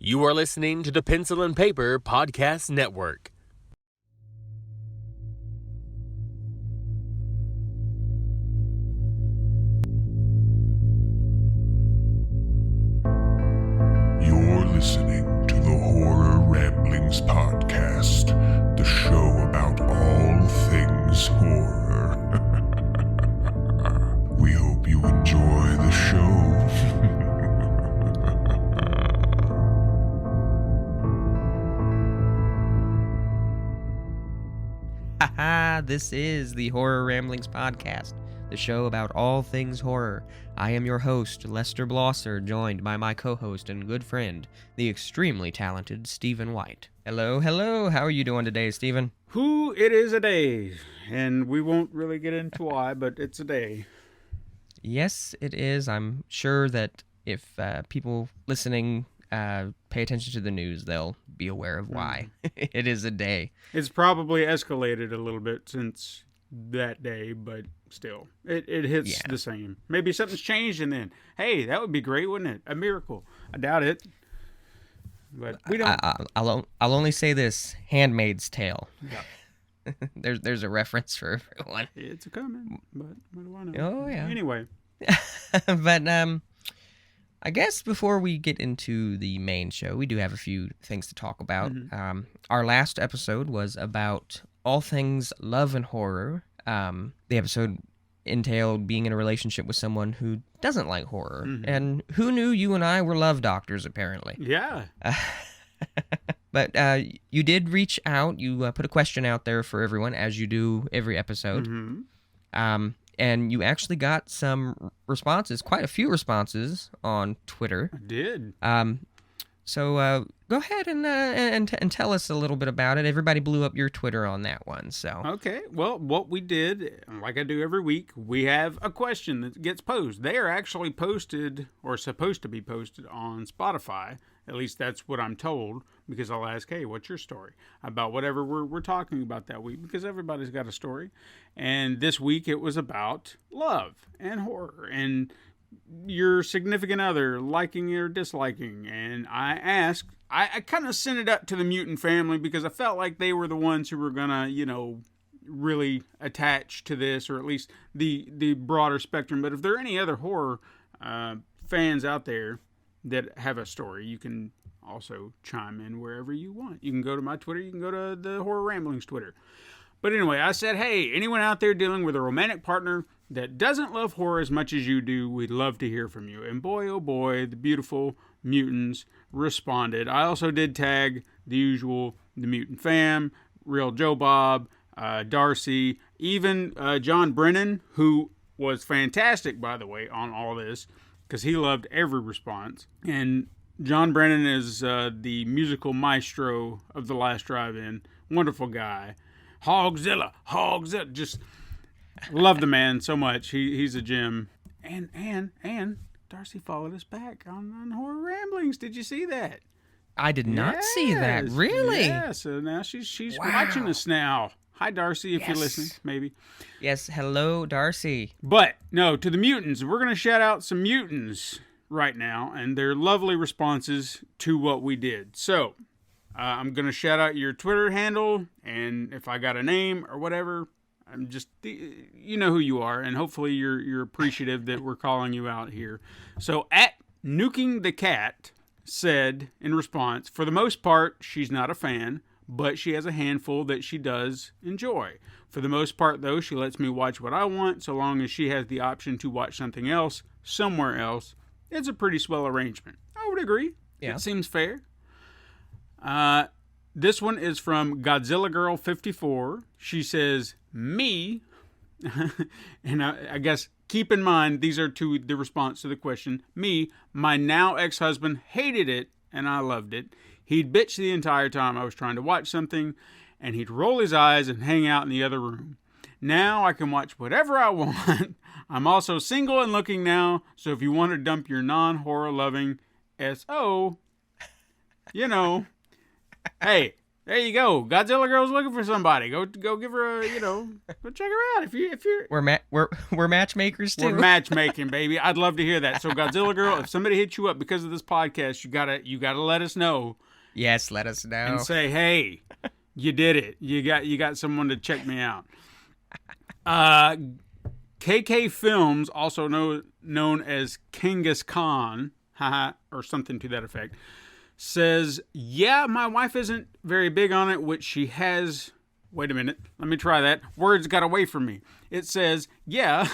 You are listening to the Pencil and Paper Podcast Network. You're listening to the Horror Ramblings Podcast, the show about all things horror. We hope you enjoy the show. Haha, this is the Horror Ramblings Podcast, the show about all things horror. I am your host, Lester Blosser, joined by my co-host and good friend, the extremely talented Stephen White. Hello, how are you doing today, Stephen? It is a day, and we won't really get into why, but it's a day. Yes, it is. I'm sure that if people listening pay attention to the news, they'll be aware of why. It is a day. It's probably escalated a little bit since that day, but still, it hits the same. Maybe something's changed, and then, hey, that would be great, wouldn't it? A miracle. I doubt it, but we don't. I'll only say this: Handmaid's Tale. Yeah. There's a reference for everyone. It's a coming, but what do I know? Oh yeah. Anyway, but I guess before we get into the main show, we do have a few things to talk about. Mm-hmm. Our last episode was about all things love and horror. The episode entailed being in a relationship with someone who doesn't like horror. Mm-hmm. And who knew you and I were love doctors, apparently. yeah. But you did reach out. You put a question out there for everyone, as you do every episode. Mm-hmm. And you actually got some responses, quite a few responses on Twitter. I did. So go ahead and tell us a little bit about it. Everybody blew up your Twitter on that one. So Okay, well, what we did, like I do every week, we have a question that gets posed. They are actually posted, or supposed to be posted, on Spotify. At least that's what I'm told, because I'll ask, hey, what's your story? About whatever we're talking about that week, because everybody's got a story. And this week it was about love and horror and your significant other liking or disliking. And I asked, I kind of sent it up to the Mutant family because I felt like they were the ones who were going to, really attach to this, or at least the broader spectrum. But if there are any other horror fans out there that have a story, you can also chime in wherever you want. You can go to my Twitter, you can go to the Horror Ramblings Twitter. But anyway, I said, hey, anyone out there dealing with a romantic partner that doesn't love horror as much as you do, we'd love to hear from you. And boy, oh boy, the beautiful mutants responded. I also did tag the usual, the Mutant fam, Real Joe Bob, Darcy, even John Brennan, who was fantastic, by the way, on all this, because he loved every response. And John Brennan is the musical maestro of The Last Drive-In. Wonderful guy. Hogzilla, just love the man so much. He's a gem. And Darcy followed us back on Horror Ramblings. Did you see that? I did not see that. Really? Yeah, so now she's watching us now. Hi, Darcy, if you're listening, maybe. Yes, hello, Darcy. But, no, to the mutants. We're going to shout out some mutants right now and their lovely responses to what we did. So, I'm going to shout out your Twitter handle, and if I got a name or whatever, I'm just, you know who you are, and hopefully you're appreciative that we're calling you out here. So, at Nuking the Cat said in response, for the most part, she's not a fan, but she has a handful that she does enjoy. For the most part, though, she lets me watch what I want, so long as she has the option to watch something else, somewhere else. It's a pretty swell arrangement. I would agree. Yeah. It seems fair. This one is from Godzilla Girl 54. She says, me, and I guess keep in mind, these are to the response to the question, me, my now ex-husband hated it, and I loved it. He'd bitch the entire time I was trying to watch something, and he'd roll his eyes and hang out in the other room. Now I can watch whatever I want. I'm also single and looking now, so if you want to dump your non-horror loving SO, hey, There you go. Godzilla Girl's looking for somebody. Go give her a, go check her out. If you're We're matchmakers too. we're matchmaking, baby. I'd love to hear that. So Godzilla Girl, if somebody hits you up because of this podcast, you gotta let us know Yes, let us know. and say, hey, you did it. You got someone to check me out. KK Films, also known as Kangas Khan, or something to that effect, says, yeah, my wife isn't very big on it, which she has... Wait a minute. Let me try that. Words got away from me. It says, yeah,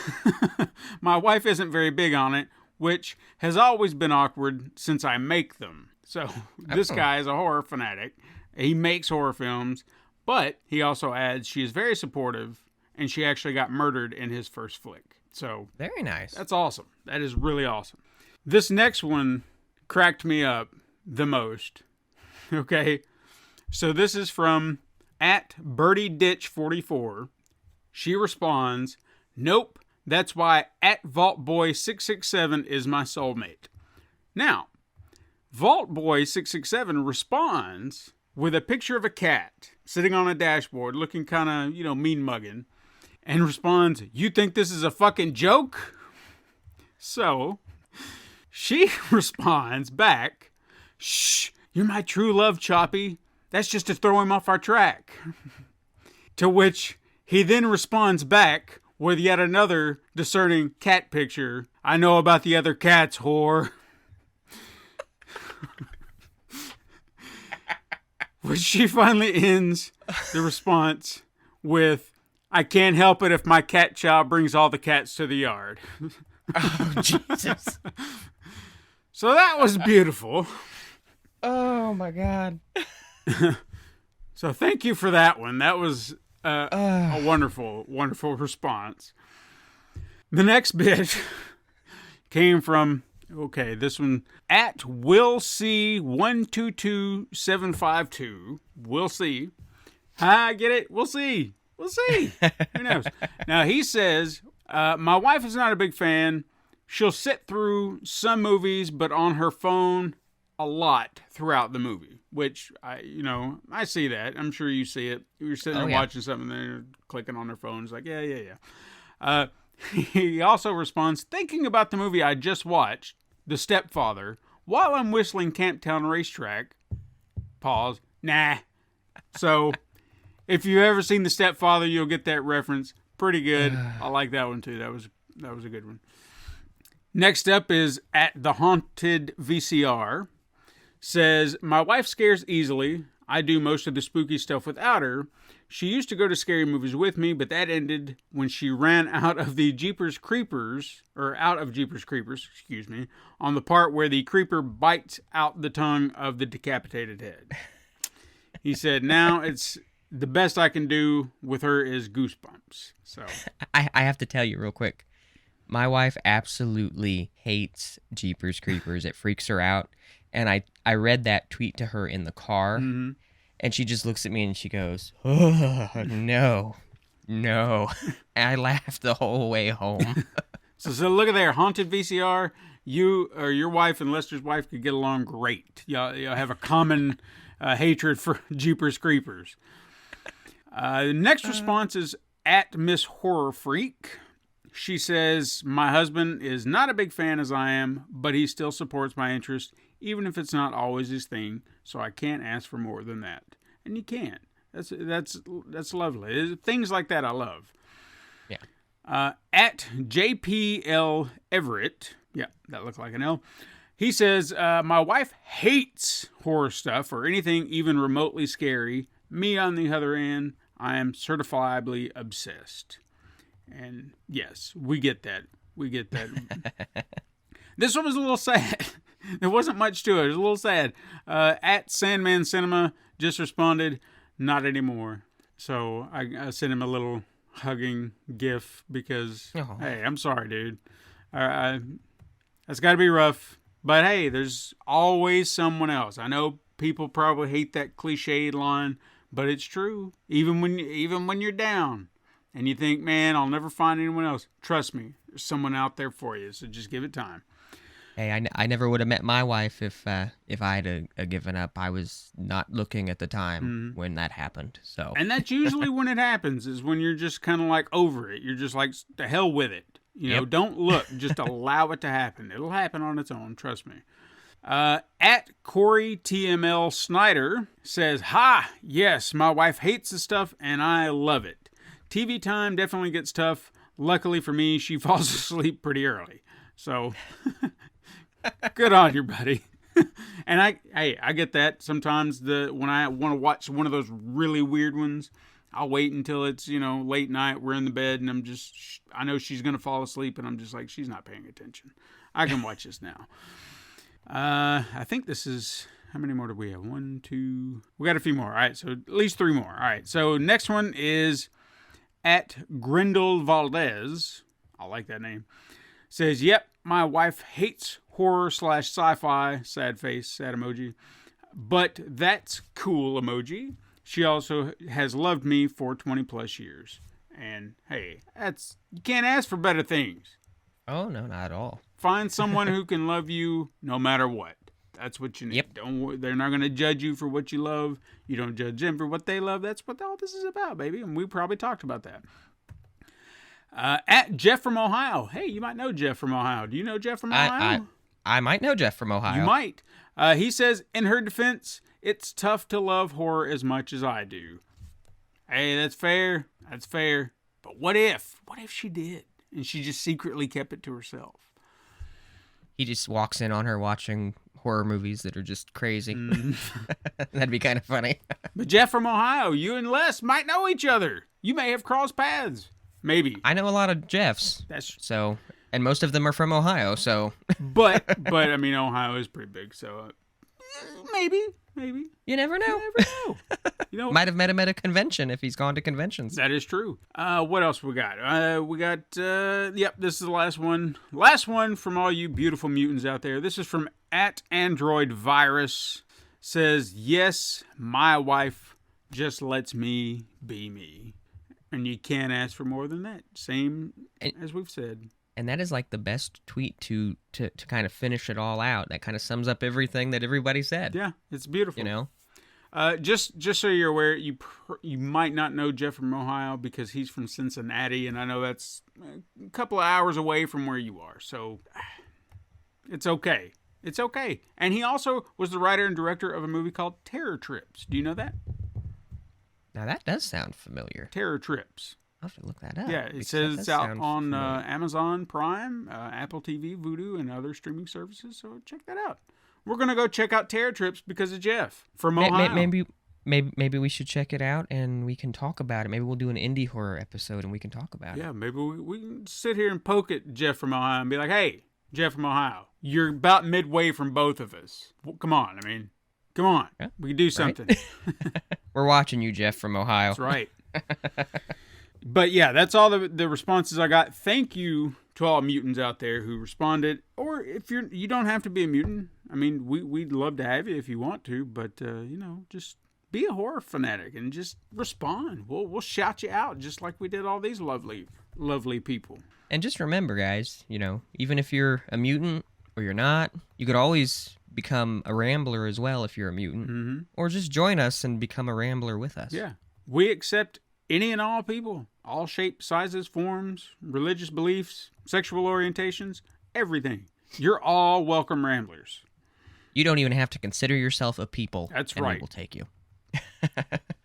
my wife isn't very big on it, which has always been awkward since I make them. So this guy is a horror fanatic. He makes horror films, but he also adds she is very supportive, and she actually got murdered in his first flick. So Very nice. that's awesome. That is really awesome. This next one cracked me up the most. Okay. So this is from @BirdieDitch44. She responds, nope, that's why @VaultBoy667 is my soulmate. Now, VaultBoy667 responds with a picture of a cat sitting on a dashboard looking kind of, mean mugging, and responds, you think this is a fucking joke? So she responds back, shh, you're my true love, Choppy. That's just to throw him off our track. To which he then responds back with yet another discerning cat picture. I know about the other cats, whore. Which she finally ends the response with, I can't help it if my cat child brings all the cats to the yard. Oh, Jesus. So that was beautiful. Oh, my God. So thank you for that one. That was a wonderful, wonderful response. The next bit came from, this one, @WillC122752. We'll see. I get it. We'll see. We'll see. Who knows? Now, he says, my wife is not a big fan. She'll sit through some movies, but on her phone a lot throughout the movie, which I see that. I'm sure you see it. You're sitting there watching something, and they're clicking on their phones like, yeah. He also responds, thinking about the movie I just watched, The Stepfather, while I'm whistling Camptown Racetrack. Pause. Nah. So, if you've ever seen The Stepfather, you'll get that reference. Pretty good. I like that one too. That was a good one. Next up is @TheHauntedVCR. Says, my wife scares easily. I do most of the spooky stuff without her. She used to go to scary movies with me, but that ended when she ran out of Jeepers Creepers, on the part where the creeper bites out the tongue of the decapitated head. He said, now it's the best I can do with her is Goosebumps. So I have to tell you real quick. My wife absolutely hates Jeepers Creepers. It freaks her out. And I read that tweet to her in the car, and she just looks at me and she goes, oh, no. And I laughed the whole way home. So look at there, Haunted VCR. You or your wife and Lester's wife could get along great. Y'all have a common hatred for Jeepers Creepers. The next response is @MissHorrorFreak. She says, my husband is not a big fan as I am, but he still supports my interest, even if it's not always his thing, so I can't ask for more than that. And you can't. That's lovely. Things like that I love. Yeah. @JPL Everett. Yeah, that looked like an L. He says, my wife hates horror stuff or anything even remotely scary. Me, on the other end, I am certifiably obsessed. And yes, we get that. This one was a little sad. There wasn't much to it. It was a little sad. @Sandman Cinema just responded, not anymore. So I sent him a little hugging gif because, hey, I'm sorry, dude. That's got to be rough. But hey, there's always someone else. I know people probably hate that cliched line, but it's true. Even when you're down and you think, man, I'll never find anyone else. Trust me, there's someone out there for you. So just give it time. Hey, I never would have met my wife if I had given up. I was not looking at the time when that happened. So, And that's usually when it happens, is when you're just kind of like over it. You're just like, the hell with it. You know, don't look. Just allow it to happen. It'll happen on its own. Trust me. At Corey TML Snyder says, "Ha! Yes, my wife hates the stuff and I love it. TV time definitely gets tough. Luckily for me, she falls asleep pretty early. So, good on you, buddy." And I get that. Sometimes when I want to watch one of those really weird ones, I'll wait until it's, late night. We're in the bed and I know she's going to fall asleep and I'm just like, she's not paying attention. I can watch this now. I think this is, how many more do we have? 1, 2, we got a few more. All right. So at least 3 more. All right. So next one is at Grendel Valdez. I like that name. Says, "Yep, my wife hates horror/sci-fi, sad face, sad emoji, but that's cool emoji. She also has loved me for 20 plus years." And hey, you can't ask for better things. Oh, no, not at all. Find someone who can love you no matter what. That's what you need. Yep. They're not going to judge you for what you love. You don't judge them for what they love. That's what all this is about, baby. And we probably talked about that. At Jeff from Ohio. Hey, you might know Jeff from Ohio. Do you know Jeff from Ohio? I might know Jeff from Ohio. You might. He says, in her defense, it's tough to love horror as much as I do. Hey, that's fair. That's fair. But what if? What if she did? And she just secretly kept it to herself. He just walks in on her watching horror movies that are just crazy. That'd be kind of funny. But Jeff from Ohio, you and Les might know each other. You may have crossed paths. Maybe. I know a lot of Jeffs. And most of them are from Ohio, so. but I mean, Ohio is pretty big, so maybe. You never know. Might have met him at a convention if he's gone to conventions. That is true. What else we got? This is the last one. Last one from all you beautiful mutants out there. This is from at Android Virus. Says, "Yes, my wife just lets me be me." And you can't ask for more than that. Same as we've said. And that is like the best tweet to kind of finish it all out. That kind of sums up everything that everybody said. Yeah, it's beautiful. Just so you're aware, you might not know Jeff from Ohio because he's from Cincinnati, and I know that's a couple of hours away from where you are. So it's okay. It's okay. And he also was the writer and director of a movie called Terror Trips. Do you know that? Now that does sound familiar. Terror Trips. I'll have to look that up. Yeah, it says it's out on Amazon Prime, Apple TV, Vudu, and other streaming services. So check that out. We're gonna go check out Terror Trips because of Jeff from Ohio. Maybe we should check it out and we can talk about it. Maybe we'll do an indie horror episode and we can talk about it. Yeah, maybe we can sit here and poke at Jeff from Ohio and be like, "Hey, Jeff from Ohio, you're about midway from both of us. Well, come on, come on. Yeah, we can do something." Right? We're watching you, Jeff from Ohio. That's right. But yeah, that's all the responses I got. Thank you to all mutants out there who responded. Or if you don't have to be a mutant. I mean, we'd love to have you if you want to, but just be a horror fanatic and just respond. We'll shout you out just like we did all these lovely, lovely people. And just remember, guys, even if you're a mutant or you're not, you could always become a rambler as well if you're a mutant, or just join us and become a rambler with us. Yeah, we accept any and all people, all shapes, sizes, forms, religious beliefs, sexual orientations, everything. You're all welcome ramblers. You don't even have to consider yourself a people. That's and right. We will take you.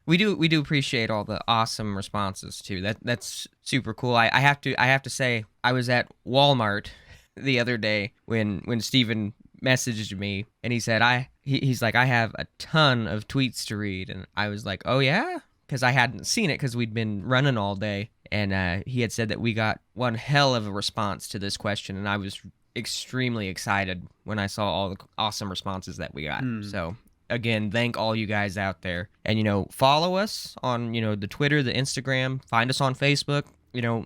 We do appreciate all the awesome responses too. That's super cool. I have to say I was at Walmart the other day when Steven messaged me and he said he's like, "I have a ton of tweets to read," and I was like, "Oh yeah?" Because I hadn't seen it because we'd been running all day, and he had said that we got one hell of a response to this question, and I was extremely excited when I saw all the awesome responses that we got. So again, thank all you guys out there, and follow us on the Twitter, the Instagram, find us on Facebook,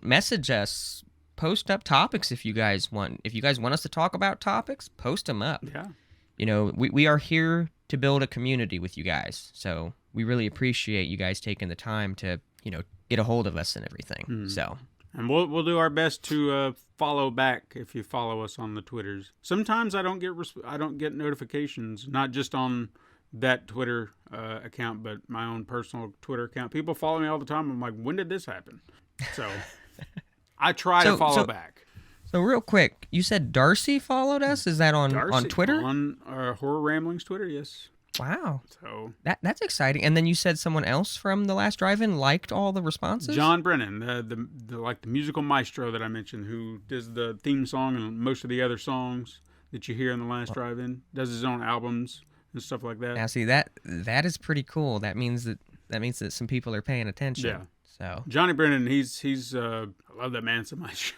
message us, post up topics if you guys want. If you guys want us to talk about topics, post them up. Yeah. We are here to build a community with you guys, so we really appreciate you guys taking the time to get a hold of us and everything. So And we'll do our best to follow back if you follow us on the Twitters. Sometimes I don't get notifications, not just on that Twitter account, but my own personal Twitter account. People follow me all the time. I'm like, when did this happen? So I try to follow back. So real quick, you said Darcy followed us? Is that on Twitter? On Horror Ramblings Twitter, yes. Wow. So that's exciting. And then you said someone else from the last drive-in liked all the responses? John Brennan, the musical maestro that I mentioned, who does the theme song and most of the other songs that you hear in the last drive-in, does his own albums and stuff like that. Now see, that is pretty cool. That means that some people are paying attention. Yeah. So Johnny Brennan, he's I love that man so much.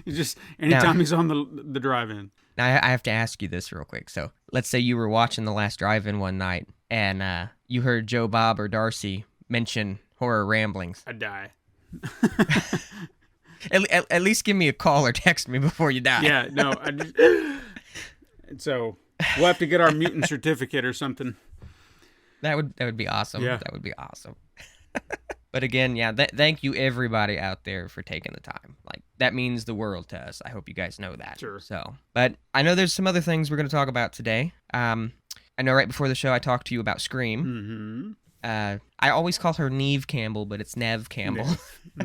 He's just anytime he's on the drive-in. Now, I have to ask you this real quick. So, let's say you were watching the last drive-in one night, and you heard Joe Bob or Darcy mention Horror Ramblings. I'd die. at least give me a call or text me before you die. Yeah, no. So, we'll have to get our mutant certificate or something. That would be awesome. Yeah. That would be awesome. But again, yeah, thank you everybody out there for taking the time. Like, that means the world to us. I hope you guys know that. Sure. So, but I know there's some other things we're going to talk about today. I know right before the show I talked to you about Scream. Mm-hmm. I always call her Neve Campbell, but it's Nev Campbell. Yeah.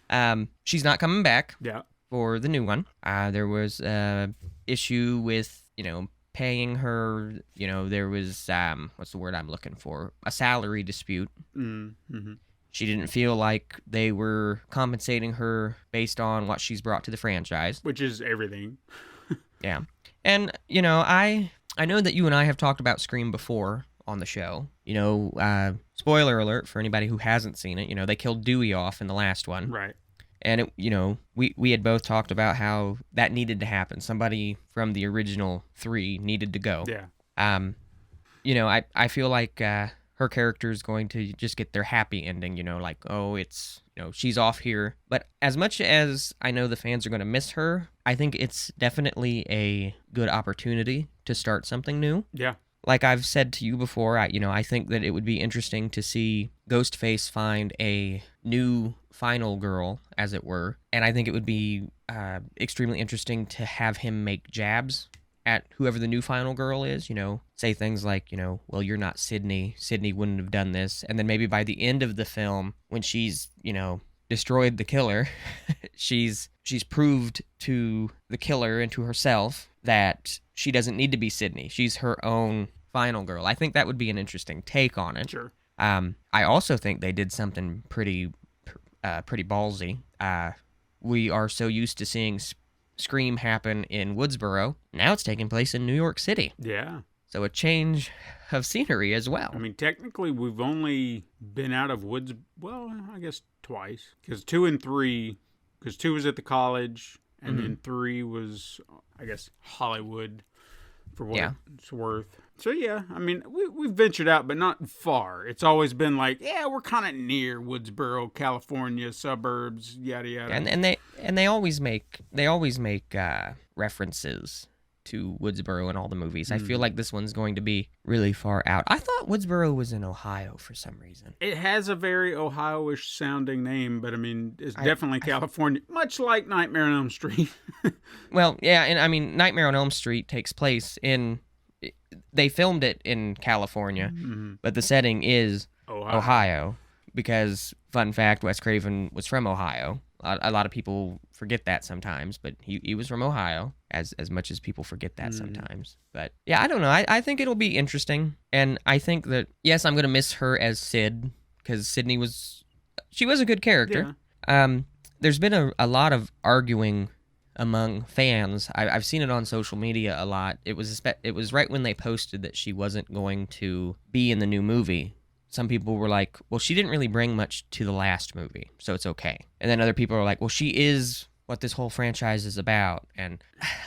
Mm-hmm. She's not coming back Yeah. for the new one. There was an issue with, paying her, there was, what's the word I'm looking for? A salary dispute. Mm-hmm. She She didn't feel like they were compensating her based on what she's brought to the franchise. Which is everything. Yeah. And, I know that you and I have talked about Scream before on the show. Spoiler alert for anybody who hasn't seen it. They killed Dewey off in the last one. Right. And, we had both talked about how that needed to happen. Somebody from the original 3 needed to go. Yeah. I feel like her character is going to just get their happy ending, it's, she's off here. But as much as I know the fans are going to miss her, I think it's definitely a good opportunity to start something new. Yeah. Like I've said to you before, I think that it would be interesting to see Ghostface find a new final girl, as it were. And I think it would be extremely interesting to have him make jabs at whoever the new final girl is, say things like, well, you're not Sydney. Sydney wouldn't have done this. And then maybe by the end of the film, when she's, destroyed the killer, she's proved to the killer and to herself that she doesn't need to be Sydney. She's her own final girl. I think that would be an interesting take on it. Sure. I also think they did something pretty ballsy. We are so used to seeing Scream happen in Woodsboro. Now it's taking place in New York City. Yeah. So a change of scenery as well. I mean, technically, we've only been out of Woods, well, I guess twice. Because 2 and 3, because 2 was at the college, and then 3 was, I guess, Hollywood, for what it's worth. So, yeah, I mean, we've ventured out, but not far. It's always been like, yeah, we're kind of near Woodsboro, California, suburbs, yada, yada. And they always make references to Woodsboro in all the movies. I feel like this one's going to be really far out. I thought Woodsboro was in Ohio for some reason. It has a very Ohio-ish sounding name, but I mean, it's definitely California, much like Nightmare on Elm Street. Well, yeah, and I mean, Nightmare on Elm Street takes place they filmed it in California, but the setting is Ohio because, fun fact, Wes Craven was from Ohio. A lot of people forget that sometimes, but he was from Ohio, as much as people forget that sometimes. But yeah, I don't know. I think it'll be interesting, and I think that, yes, I'm going to miss her as Sid, because Sydney was a good character. Yeah. There's been a lot of arguing among fans. I've seen it on social media a lot. It was right when they posted that she wasn't going to be in the new movie. Some people were like, well, she didn't really bring much to the last movie, so it's okay. And then other people are like, well, she is what this whole franchise is about. And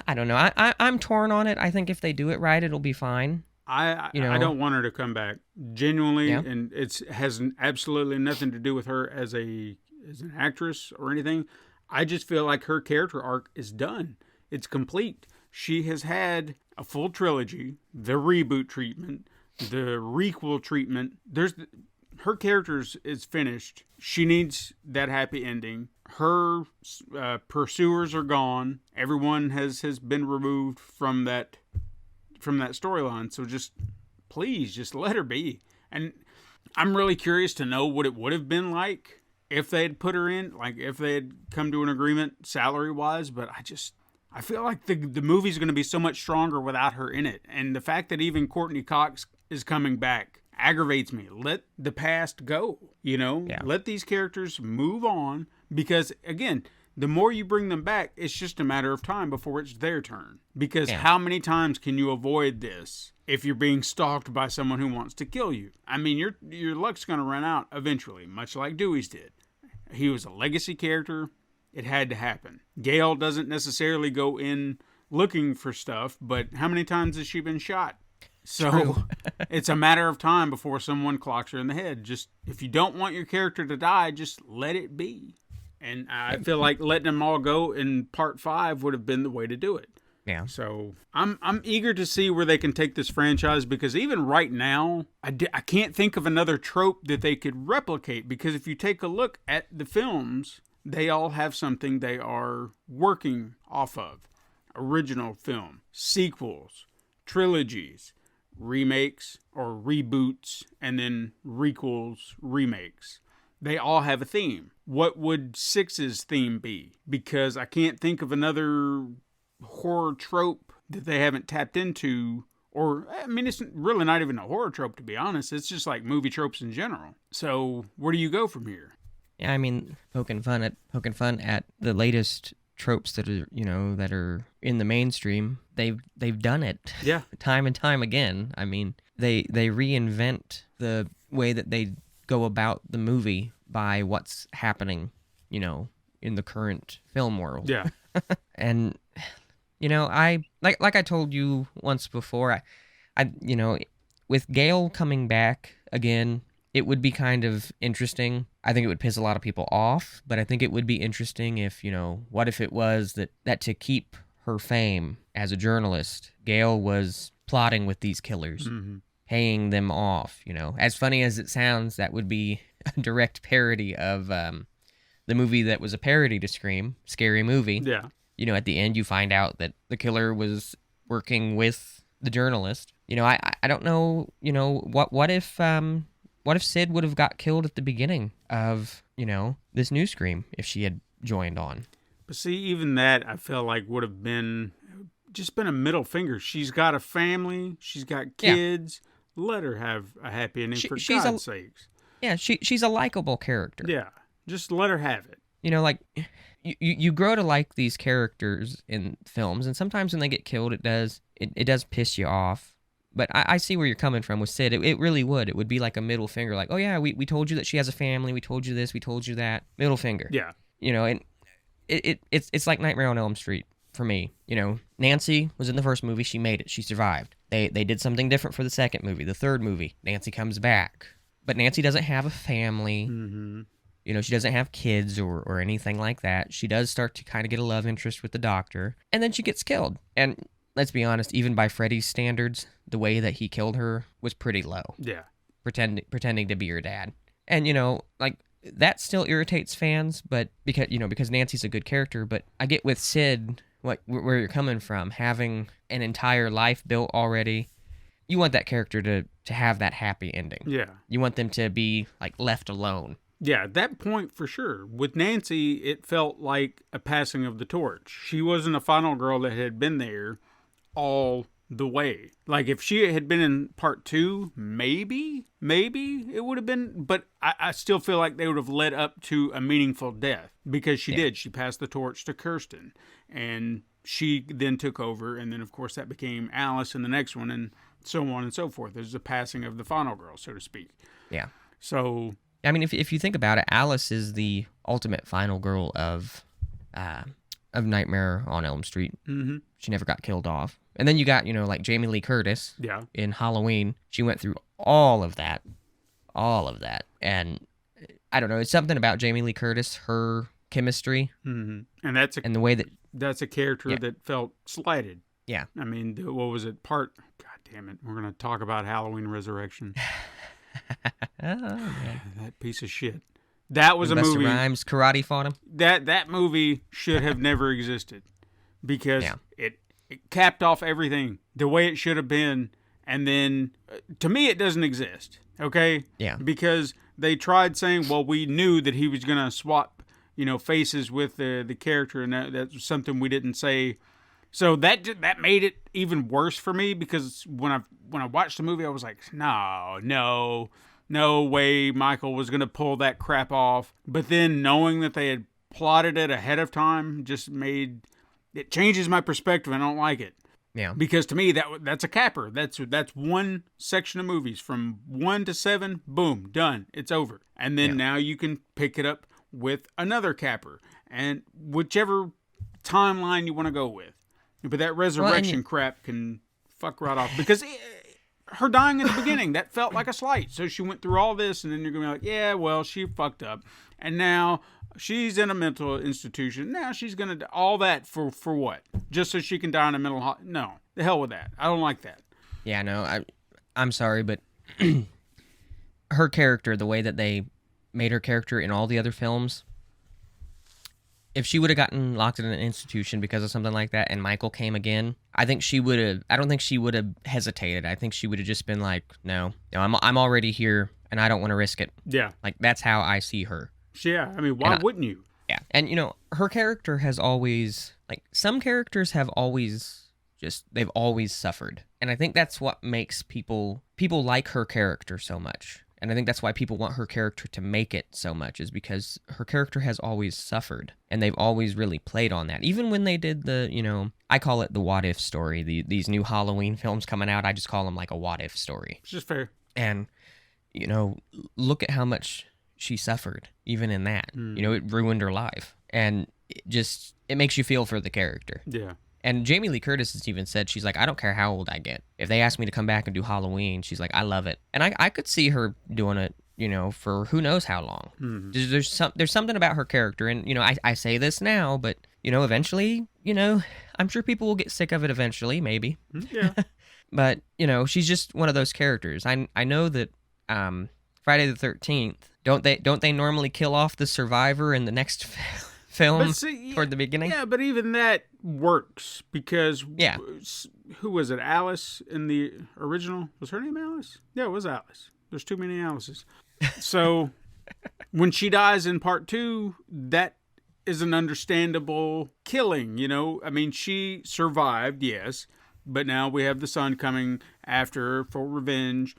I don't know. I'm torn on it. I think if they do it right, it'll be fine. I don't want her to come back. Genuinely, and it has absolutely nothing to do with her as an actress or anything. I just feel like her character arc is done. It's complete. She has had a full trilogy, the reboot treatment, the requel treatment. her character is finished. She needs that happy ending. Her pursuers are gone. Everyone has been removed from that storyline. So please just let her be. And I'm really curious to know what it would have been like if they had put her in, like if they had come to an agreement salary-wise. But I feel like the movie's going to be so much stronger without her in it. And the fact that even Courtney Cox is coming back aggravates me. Let the past go, Yeah. Let these characters move on, because again, the more you bring them back, it's just a matter of time before it's their turn. Because how many times can you avoid this if you're being stalked by someone who wants to kill you? I mean, your luck's going to run out eventually, much like Dewey's did. He was a legacy character. It had to happen. Gail doesn't necessarily go in looking for stuff, but how many times has she been shot? So it's a matter of time before someone clocks her in the head. Just, if you don't want your character to die, just let it be. And I feel like letting them all go in part 5 would have been the way to do it. Yeah. So I'm eager to see where they can take this franchise, because even right now, I can't think of another trope that they could replicate, because if you take a look at the films, they all have something they are working off of. Original film, sequels, trilogies, remakes or reboots, and then requels, remakes. They all have a theme. What would 6's theme be? Because I can't think of another horror trope that they haven't tapped into. Or, I mean, it's really not even a horror trope, to be honest. It's just like movie tropes in general. So where do you go from here? Yeah, I mean, poking fun at the latest tropes that are, that are in the mainstream. They've done it. Yeah. Time and time again. I mean, they reinvent the way that they go about the movie by what's happening, in the current film world. Yeah. And I like I told you once before, I with Gail coming back again, it would be kind of interesting. I think it would piss a lot of people off, but I think it would be interesting if, what if it was that to keep her fame as a journalist, Gail was plotting with these killers, paying them off, As funny as it sounds, that would be a direct parody of the movie that was a parody to Scream, Scary Movie. Yeah. At the end you find out that the killer was working with the journalist. I don't know, what if Sid would have got killed at the beginning of, this new Scream if she had joined on? But see, even that I feel like would have been a middle finger. She's got a family. She's got kids. Yeah. Let her have a happy ending, for God's sakes. Yeah, she's a likable character. Yeah, just let her have it. Like, you grow to like these characters in films, and sometimes when they get killed, it does piss you off. But I see where you're coming from with Sid. It really would. It would be like a middle finger. Like, oh yeah, we told you that she has a family. We told you this. We told you that. Middle finger. Yeah. And it's like Nightmare on Elm Street for me. Nancy was in the first movie. She made it. She survived. They did something different for the second movie. The third movie, Nancy comes back. But Nancy doesn't have a family. Mm-hmm. She doesn't have kids or anything like that. She does start to kind of get a love interest with the doctor. And then she gets killed. And let's be honest, even by Freddy's standards, the way that he killed her was pretty low. Yeah. Pretending to be her dad. And, that still irritates fans, but because Nancy's a good character. But I get with Sid where you're coming from, having an entire life built already. You want that character to have that happy ending. Yeah. You want them to be, left alone. Yeah, at that point, for sure. With Nancy, it felt like a passing of the torch. She wasn't a final girl that had been there all the way. Like, if she had been in part 2, maybe it would have been, but I still feel like they would have led up to a meaningful death, because she did. She passed the torch to Kirsten, and she then took over, and then, of course, that became Alice in the next one, and so on and so forth. There's the passing of the final girl, so to speak. Yeah. So... I mean, if you think about it, Alice is the ultimate final girl of Nightmare on Elm Street. Mm-hmm. She never got killed off. And then you got, like Jamie Lee Curtis in Halloween. She went through all of that. And I don't know, it's something about Jamie Lee Curtis, her chemistry. Mm-hmm. And the way that... That's a character that felt slighted. Yeah. I mean, what was it? God damn it. We're going to talk about Halloween Resurrection. Man. That piece of shit. That was a Busta movie. Rhymes karate fought him. That movie should have never existed because Yeah. it capped off everything the way it should have been. And then, to me, it doesn't exist. Okay? Yeah. Because they tried saying, well, we knew that he was going to swap, faces with the character, and that's something we didn't say. So that made it even worse for me because when I watched the movie, I was like, no way Michael was going to pull that crap off. But then knowing that they had plotted it ahead of time just it changes my perspective. I don't like it. Yeah. Because to me, that's a capper. That's one section of movies from 1 to 7. Boom, done. It's over. And then now you can pick it up with another capper, and whichever timeline you want to go with. But that resurrection crap can fuck right off because her dying in the beginning, that felt like a slight. So she went through all this, and then you're gonna be like, yeah, well, she fucked up, and now she's in a mental institution. Now she's gonna do all that for what? Just so she can die in a mental hospital? No, the hell with that. I don't like that. Yeah, no, I'm sorry, but her character, the way that they made her character in all the other films, if she would have gotten locked in an institution because of something like that and Michael came again, I don't think she would have hesitated. I think she would have just been like, no, I'm already here and I don't want to risk it. Yeah. Like, that's how I see her. Yeah, I mean, why wouldn't you? Yeah. And, her character has always, like, some characters have always they've always suffered. And I think that's what makes people like her character so much. And I think that's why people want her character to make it so much, is because her character has always suffered. And they've always really played on that. Even when they did the, I call it the what if story. These new Halloween films coming out, I just call them like a what if story. It's just fair. And, look at how much she suffered, even in that. It ruined her life. And it makes you feel for the character. Yeah. And Jamie Lee Curtis has even said, she's like, I don't care how old I get. If they ask me to come back and do Halloween, she's like, I love it. And I could see her doing it, for who knows how long. There's something about her character. And, I say this now, but, eventually, I'm sure people will get sick of it eventually, maybe. Yeah. But, she's just one of those characters. I know that Friday the 13th, don't they normally kill off the survivor in the next film toward the beginning? Yeah, but even that works because who was it? Alice in the original? Was her name Alice? Yeah, it was Alice. There's too many Alices. So when she dies in part 2, that is an understandable killing, I mean, she survived, yes, but now we have the son coming after her for revenge,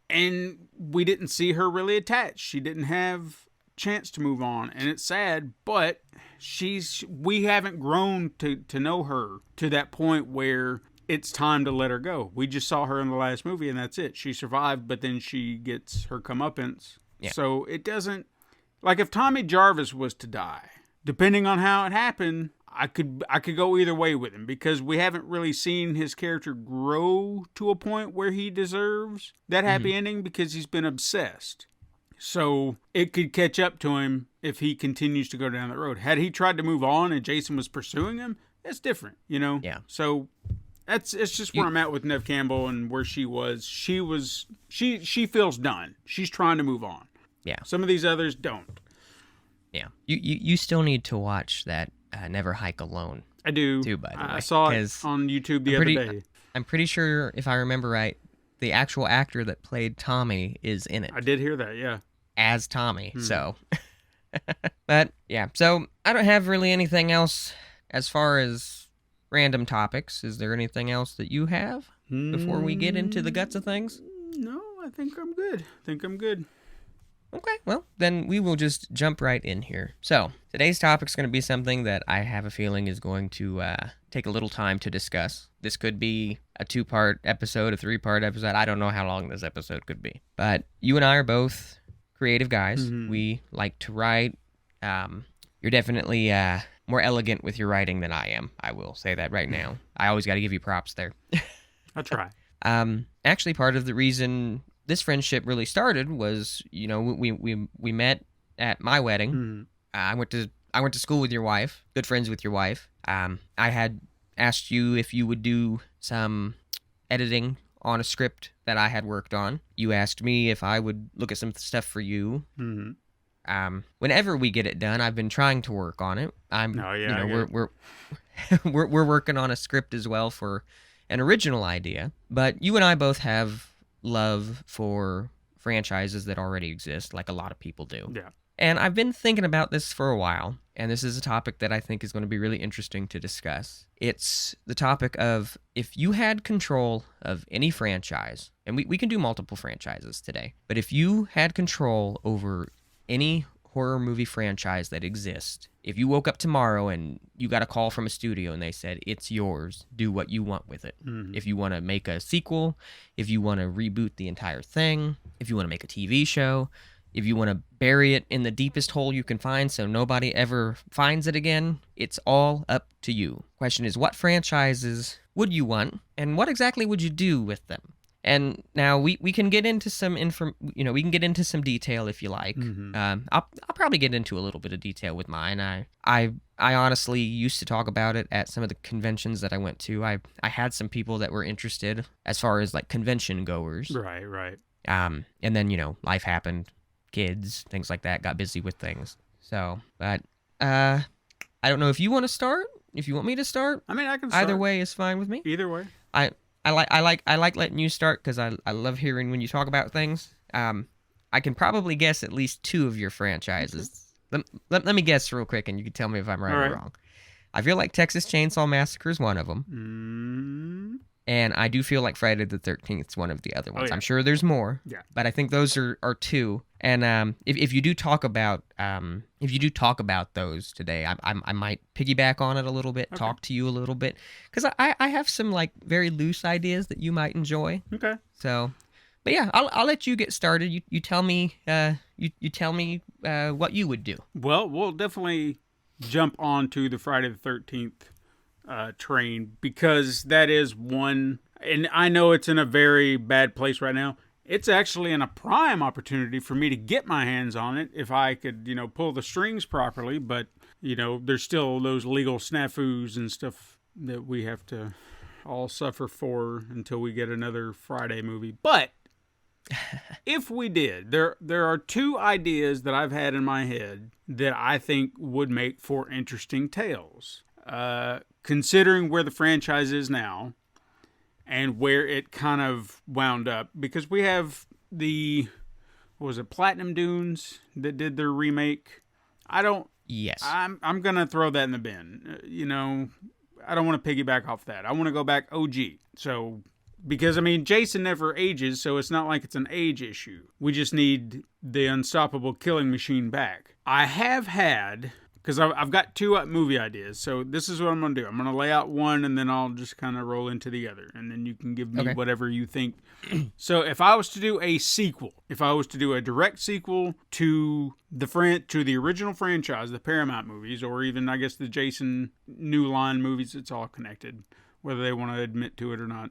and we didn't see her really attached. She didn't have chance to move on, and it's sad, but we haven't grown to know her to that point where it's time to let her go. We just saw her in the last movie, and that's it. She survived, but then she gets her comeuppance. Yeah. So it doesn't, like, if Tommy Jarvis was to die, depending on how it happened, I could go either way with him, because we haven't really seen his character grow to a point where he deserves that happy ending, because he's been obsessed. So it could catch up to him if he continues to go down that road. Had he tried to move on and Jason was pursuing him, that's different, Yeah. So it's just where I'm at with Neve Campbell and where she was. She feels done. She's trying to move on. Yeah. Some of these others don't. Yeah. You still need to watch that Never Hike Alone. I do. Too, by the way. I saw it on YouTube the other day. I'm pretty sure, if I remember right, the actual actor that played Tommy is in it. I did hear that, yeah. As Tommy, so. But, yeah. So, I don't have really anything else as far as random topics. Is there anything else that you have before we get into the guts of things? No, I think I'm good. Okay, well, then we will just jump right in here. So, today's topic is going to be something that I have a feeling is going to take a little time to discuss. This could be a 2-part episode, a 3-part episode. I don't know how long this episode could be. But you and I are both creative guys. Mm-hmm. We like to write. You're definitely more elegant with your writing than I am. I will say that right now. I always got to give you props there. I try. Actually, part of the reason this friendship really started was, we met at my wedding. Mm-hmm. I went to school with your wife, good friends with your wife. I had asked you if you would do some editing on a script that I had worked on. You asked me if I would look at some stuff for you. Whenever we get it done, I've been trying to work on it. We're working on a script as well for an original idea. But you and I both have love for franchises that already exist, like a lot of people do. Yeah. And I've been thinking about this for a while, and this is a topic that I think is going to be really interesting to discuss. It's the topic of if you had control of any franchise, and we can do multiple franchises today, but if you had control over any horror movie franchise that exists, if you woke up tomorrow and you got a call from a studio and they said, it's yours, do what you want with it. If you want to make a sequel, if you want to reboot the entire thing, if you want to make a TV show, if you want to bury it in the deepest hole you can find so nobody ever finds it again, it's all up to you. Question is, what franchises would you want, and what exactly would you do with them? And now we can get into some we can get into some detail if you like. I'll probably get into a little bit of detail with mine. I honestly used to talk about it at some of the conventions that I went to. I had some people that were interested as far as like convention goers. Right. And then life happened. Kids, things like that, got busy with things. So, but I don't know if you want to start. If you want me to start, I mean, I can start. Either way is fine with me. Either way. I like letting you start because I love hearing when you talk about things. I can probably guess at least 2 of your franchises. Let me guess real quick, and you can tell me if I'm right or wrong. I feel like Texas Chainsaw Massacre is one of them. And I do feel like Friday the 13th is one of the other ones. I'm sure there's more. Yeah. But I think those are 2. And if you do talk about those today, I might piggyback on it a little bit, talk to you a little bit, because I have some like very loose ideas that you might enjoy. Okay. So, but yeah, I'll let you get started. You tell me you tell me what you would do. Well, we'll definitely jump onto the Friday the 13th train, because that is one, and I know it's in a very bad place right now. It's actually in a prime opportunity for me to get my hands on it if I could, pull the strings properly. But, there's still those legal snafus and stuff that we have to all suffer for until we get another Friday movie. But if we did, there are 2 ideas that I've had in my head that I think would make for interesting tales. Considering where the franchise is now and where it kind of wound up, because we have Platinum Dunes that did their remake. Yes. I'm going to throw that in the bin. I don't want to piggyback off that. I want to go back OG. So, because Jason never ages, so it's not like it's an age issue. We just need the unstoppable killing machine back. I have had, because I've got 2 movie ideas, so this is what I'm going to do. I'm going to lay out one, and then I'll just kind of roll into the other, and then you can give me whatever you think. So if I was to do a sequel, if I was to do a direct sequel to the original franchise, the Paramount movies, or even, I guess, the Jason New Line movies, it's all connected, whether they want to admit to it or not.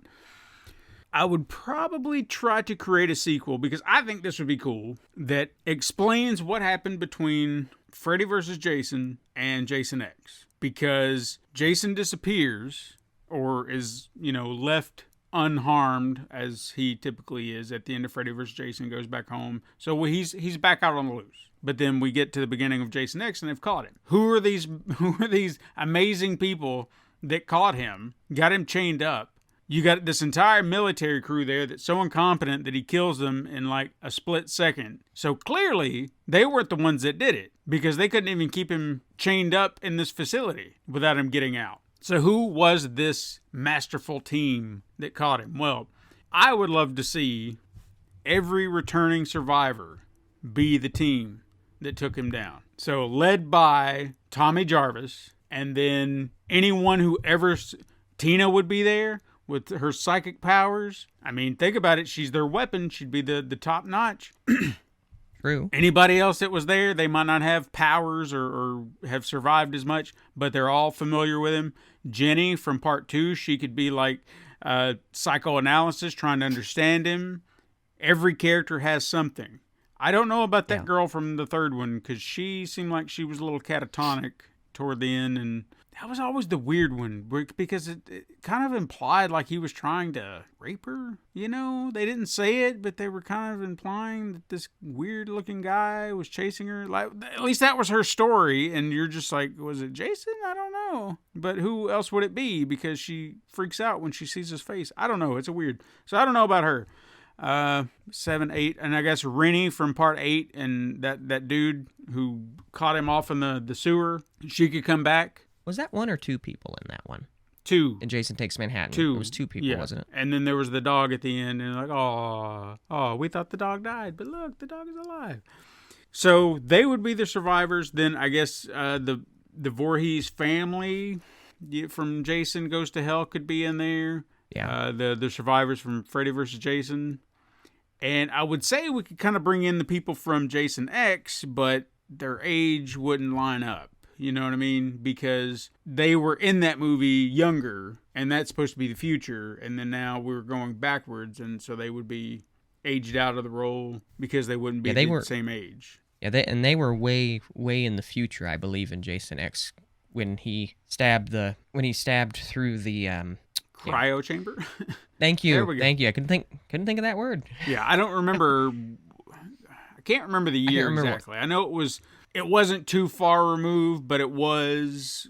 I would probably try to create a sequel, because I think this would be cool, that explains what happened between Freddy vs. Jason and Jason X. Because Jason disappears, or is, left unharmed, as he typically is at the end of Freddy vs. Jason, goes back home. So he's back out on the loose. But then we get to the beginning of Jason X, and they've caught him. Who are these amazing people that caught him, got him chained up? You got this entire military crew there that's so incompetent that he kills them in like a split second. So clearly, they weren't the ones that did it, because they couldn't even keep him chained up in this facility without him getting out. So who was this masterful team that caught him? Well, I would love to see every returning survivor be the team that took him down. So led by Tommy Jarvis, and then anyone who ever... Tina would be there with her psychic powers. Think about it. She's their weapon. She'd be the top notch. True. Anybody else that was there, they might not have powers or have survived as much, but they're all familiar with him. Jenny from part 2, she could be like psychoanalysis, trying to understand him. Every character has something. I don't know about that girl from the 3rd one, because she seemed like she was a little catatonic toward the end, and That was always the weird one because it kind of implied like he was trying to rape her. You know, they didn't say it, but they were kind of implying that this weird looking guy was chasing her. Like, at least that was her story. And you're just like, was it Jason? I don't know. But who else would it be? Because she freaks out when she sees his face. I don't know. It's a weird. So I don't know about her. 7, 8, and I guess Rennie from part 8 and that dude who caught him off in the sewer. She could come back. Was that 1 or 2 people in that one? 2. In Jason Takes Manhattan. 2. It was 2 people, wasn't it? And then there was the dog at the end, and like, oh, we thought the dog died, but look, the dog is alive. So they would be the survivors. Then I guess the Voorhees family from Jason Goes to Hell could be in there. Yeah. The survivors from Freddy vs. Jason. And I would say we could kind of bring in the people from Jason X, but their age wouldn't line up. You know what I mean? Because they were in that movie younger, and that's supposed to be the future, and then now we're going backwards, and so they would be aged out of the role because they wouldn't be the same age. Yeah, they were way in the future, I believe, in Jason X when he stabbed through the cryo chamber. Thank you. Thank you. I couldn't think of that word. Yeah, I don't remember. I can't remember the year exactly. I know it wasn't too far removed, but it was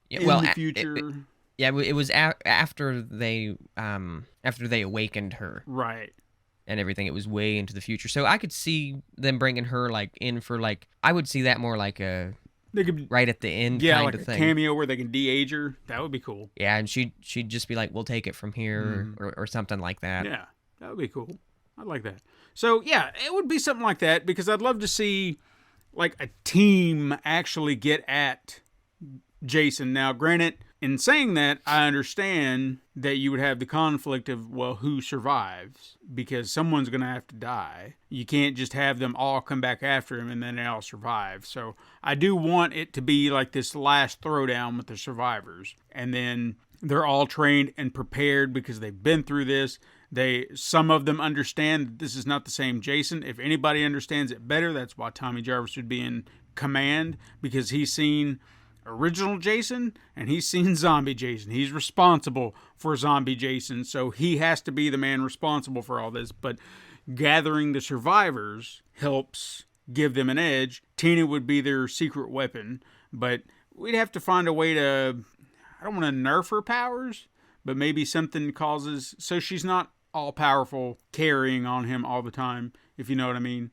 in the future. It was after they awakened her, right, and everything. It was way into the future, so I could see them bringing her in for I would see that more like right at the end, kind of thing. Cameo where they can de-age her. That would be cool. Yeah, and she'd just be like, "We'll take it from here," or something like that. Yeah, that would be cool. I'd like that. So yeah, it would be something like that because I'd love to see like a team actually get at Jason. Now, granted, in saying that, I understand that you would have the conflict of, well, who survives? Because someone's going to have to die. You can't just have them all come back after him and then they all survive. So I do want it to be like this last throwdown with the survivors. And then they're all trained and prepared because they've been through this. Some of them understand that this is not the same Jason. If anybody understands it better, that's why Tommy Jarvis would be in command, because he's seen original Jason and he's seen zombie Jason. He's responsible for zombie Jason, so he has to be the man responsible for all this. But gathering the survivors helps give them an edge. Tina would be their secret weapon, but we'd have to find a way to, I don't want to nerf her powers, but maybe something causes, so she's not all-powerful, carrying on him all the time, if you know what I mean.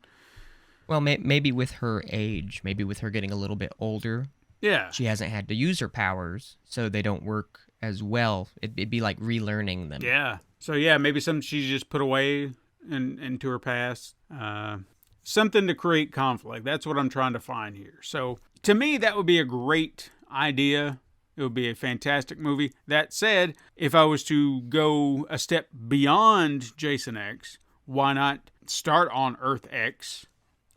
Well, maybe with her age, maybe with her getting a little bit older, yeah, she hasn't had to use her powers, so they don't work as well. It'd be like relearning them. Yeah. So yeah, maybe something she's just put away into her past. Something to create conflict. That's what I'm trying to find here. So to me, that would be a great idea. It would be a fantastic movie. That said, if I was to go a step beyond Jason X, why not start on Earth X,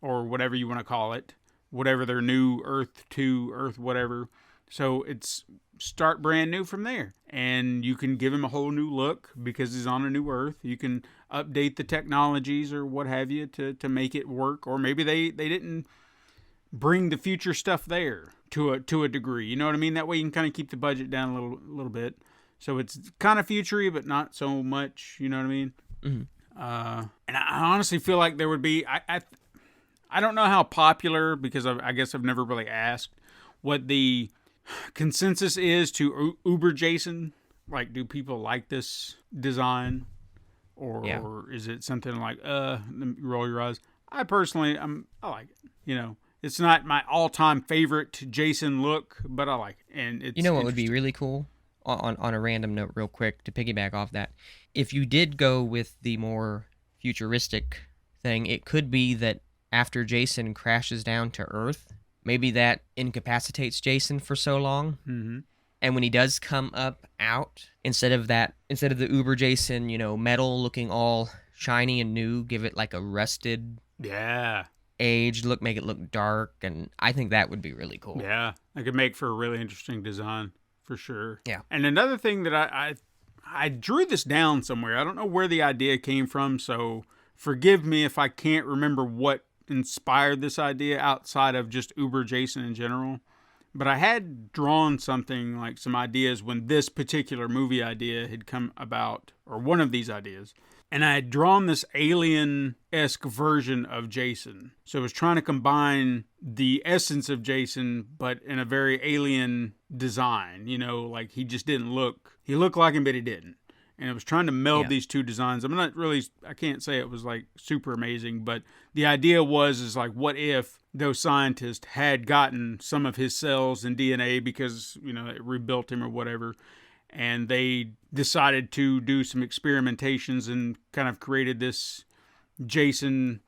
or whatever you want to call it, whatever their new Earth 2, Earth whatever. So it's start brand new from there. And you can give him a whole new look because he's on a new Earth. You can update the technologies or what have you to make it work. Or maybe they didn't bring the future stuff there to a degree. You know what I mean? That way you can kind of keep the budget down a little bit. So it's kind of future-y, but not so much. You know what I mean? Mm-hmm. And I honestly feel like there would be... I don't know how popular, because I guess I've never really asked, what the consensus is to Uber Jason. Like, do people like this design? Or is it something like, roll your eyes? I personally, I like it. You know, it's not my all-time favorite Jason look, but I like it. And it's, you know what would be really cool? On a random note real quick, to piggyback off that, if you did go with the more futuristic thing, it could be that after Jason crashes down to Earth, maybe that incapacitates Jason for so long. Mm-hmm. And when he does come out, instead of the Uber Jason, metal looking all shiny and new, give it like a rusted, aged look, make it look dark, and I think that would be really cool. Yeah, I could make for a really interesting design for sure. Yeah. And another thing that I drew this down somewhere. I don't know where the idea came from, so forgive me if I can't remember what inspired this idea outside of just Uber Jason in general. But I had drawn something like some ideas when this particular movie idea had come about, or one of these ideas. And I had drawn this alien-esque version of Jason. So I was trying to combine the essence of Jason, but in a very alien design. You know, like he just didn't look... He looked like him, but he didn't. And I was trying to meld these two designs. I can't say it was like super amazing, but the idea is like, what if those scientists had gotten some of his cells and DNA because, you know, it rebuilt him or whatever, and they decided to do some experimentations and kind of created this Jason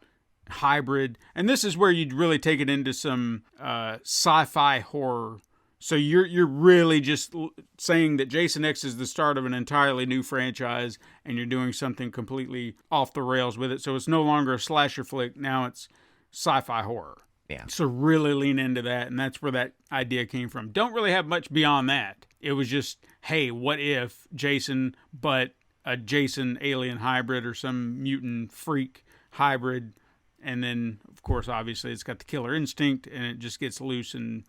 hybrid. And this is where you'd really take it into some sci-fi horror. So you're really just saying that Jason X is the start of an entirely new franchise, and you're doing something completely off the rails with it. So it's no longer a slasher flick. Now it's sci-fi horror. Yeah. So really lean into that, and that's where that idea came from. Don't really have much beyond that. It was just, hey, what if Jason, but a Jason alien hybrid or some mutant freak hybrid, and then, of course, obviously it's got the killer instinct, and it just gets loose, and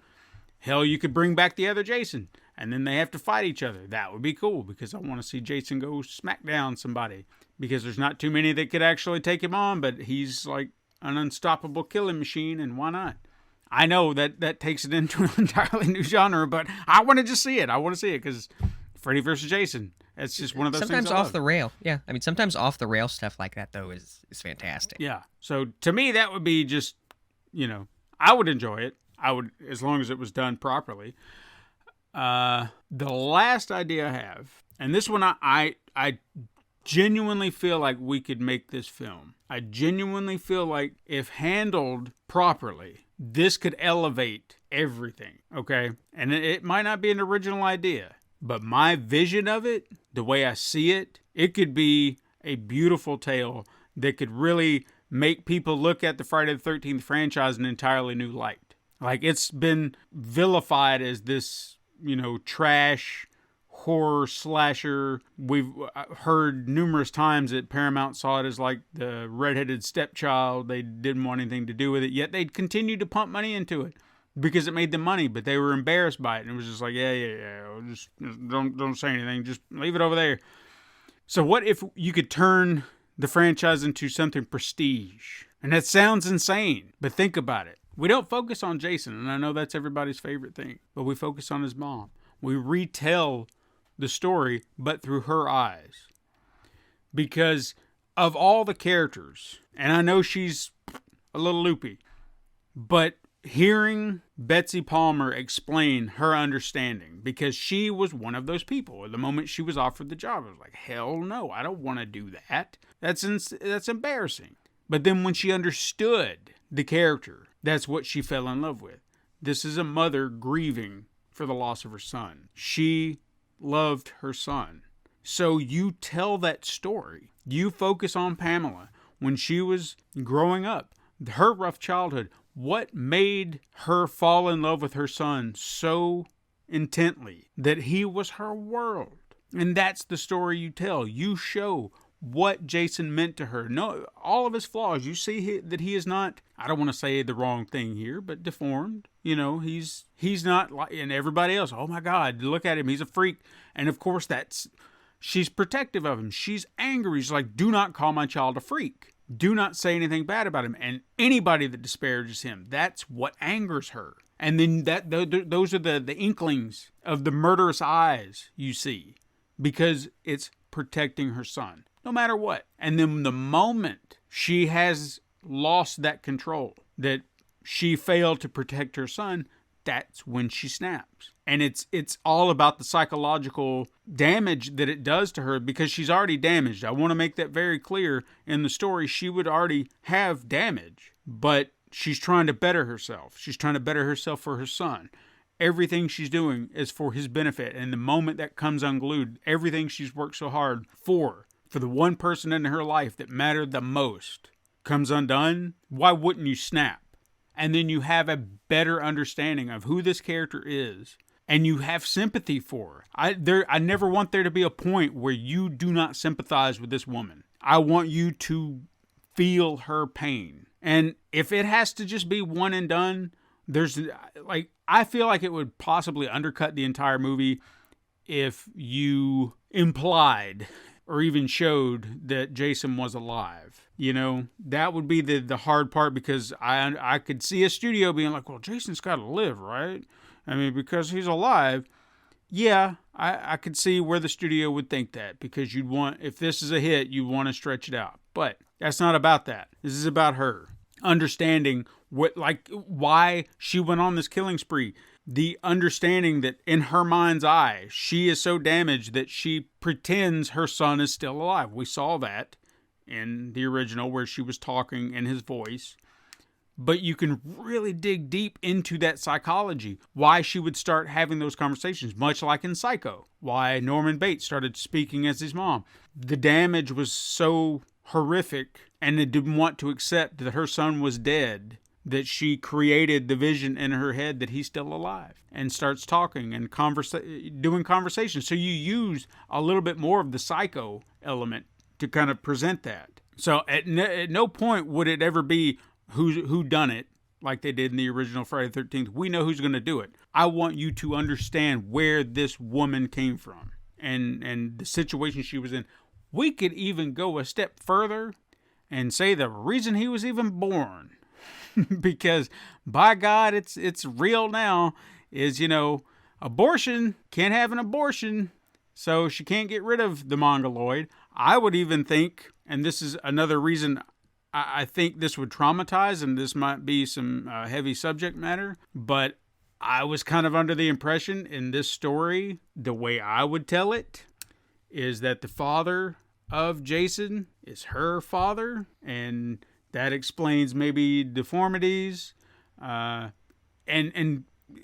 hell, you could bring back the other Jason, and then they have to fight each other. That would be cool, because I want to see Jason go smack down somebody, because there's not too many that could actually take him on, but he's like an unstoppable killing machine, and why not? I know that takes it into an entirely new genre, but I want to just see it. I want to see it, because Freddy vs. Jason, it's just one of those sometimes things off the rail. Yeah, I mean, sometimes off the rail stuff like that, though, is fantastic. Yeah, so to me, that would be just, you know, I would enjoy it. I would, as long as it was done properly. The last idea I have, and this one I genuinely feel like we could make this film. I genuinely feel like if handled properly, this could elevate everything, okay? And it might not be an original idea, but my vision of it, the way I see it, it could be a beautiful tale that could really make people look at the Friday the 13th franchise in an entirely new light. Like, it's been vilified as this, you know, trash horror slasher. We've heard numerous times that Paramount saw it as like the redheaded stepchild. They didn't want anything to do with it, yet they'd continue to pump money into it because it made them money, but they were embarrassed by it. And it was just like, yeah. Just don't say anything. Just leave it over there. So what if you could turn the franchise into something prestige? And that sounds insane, but think about it. We don't focus on Jason, and I know that's everybody's favorite thing, but we focus on his mom. We retell the story, but through her eyes. Because of all the characters, and I know she's a little loopy, but hearing Betsy Palmer explain her understanding, because she was one of those people. The moment she was offered the job, I was like, hell no, I don't want to do that. That's embarrassing. But then when she understood the character, that's what she fell in love with. This is a mother grieving for the loss of her son. She loved her son. So you tell that story. You focus on Pamela when she was growing up, her rough childhood. What made her fall in love with her son so intently that he was her world? And that's the story you tell. You show what Jason meant to her. No, all of his flaws. You see that he is not, I don't want to say the wrong thing here, but deformed. You know, he's not like, and everybody else, oh my God, look at him, he's a freak. And of course she's protective of him. She's angry. She's like, do not call my child a freak. Do not say anything bad about him. And anybody that disparages him, that's what angers her. And then those are the inklings of the murderous eyes you see, because it's protecting her son, no matter what. And then the moment she has lost that control, that she failed to protect her son, that's when she snaps. And it's all about the psychological damage that it does to her, because she's already damaged. I want to make that very clear. In the story, she would already have damage, but she's trying to better herself. She's trying to better herself for her son. Everything she's doing is for his benefit. And the moment that comes unglued, everything she's worked so hard for the one person in her life that mattered the most, comes undone, why wouldn't you snap? And then you have a better understanding of who this character is, and you have sympathy for her. I never want there to be a point where you do not sympathize with this woman. I want you to feel her pain. And if it has to just be one and done, there's like, I feel like it would possibly undercut the entire movie if you implied or even showed that Jason was alive. You know, that would be the hard part, because I could see a studio being like, well, Jason's got to live, right? I mean, because he's alive. Yeah, I could see where the studio would think that, because you'd want, if this is a hit, you want to stretch it out. But that's not about that. This is about her understanding why she went on this killing spree. The understanding that in her mind's eye, she is so damaged that she pretends her son is still alive. We saw that in the original, where she was talking in his voice. But you can really dig deep into that psychology, why she would start having those conversations, much like in Psycho, why Norman Bates started speaking as his mom. The damage was so horrific, and it didn't want to accept that her son was dead, that she created the vision in her head that he's still alive, and starts talking and doing conversations. So you use a little bit more of the Psycho element to kind of present that. So at no point would it ever be who done it, like they did in the original Friday the 13th. We know who's going to do it. I want you to understand where this woman came from and the situation she was in. We could even go a step further and say the reason he was even born, because by God, it's real now, is, you know, abortion, can't have an abortion, so she can't get rid of the mongoloid. I would even think, and this is another reason I think this would traumatize, and this might be some heavy subject matter, but I was kind of under the impression in this story, the way I would tell it, is that the father of Jason is her father, and that explains maybe deformities, and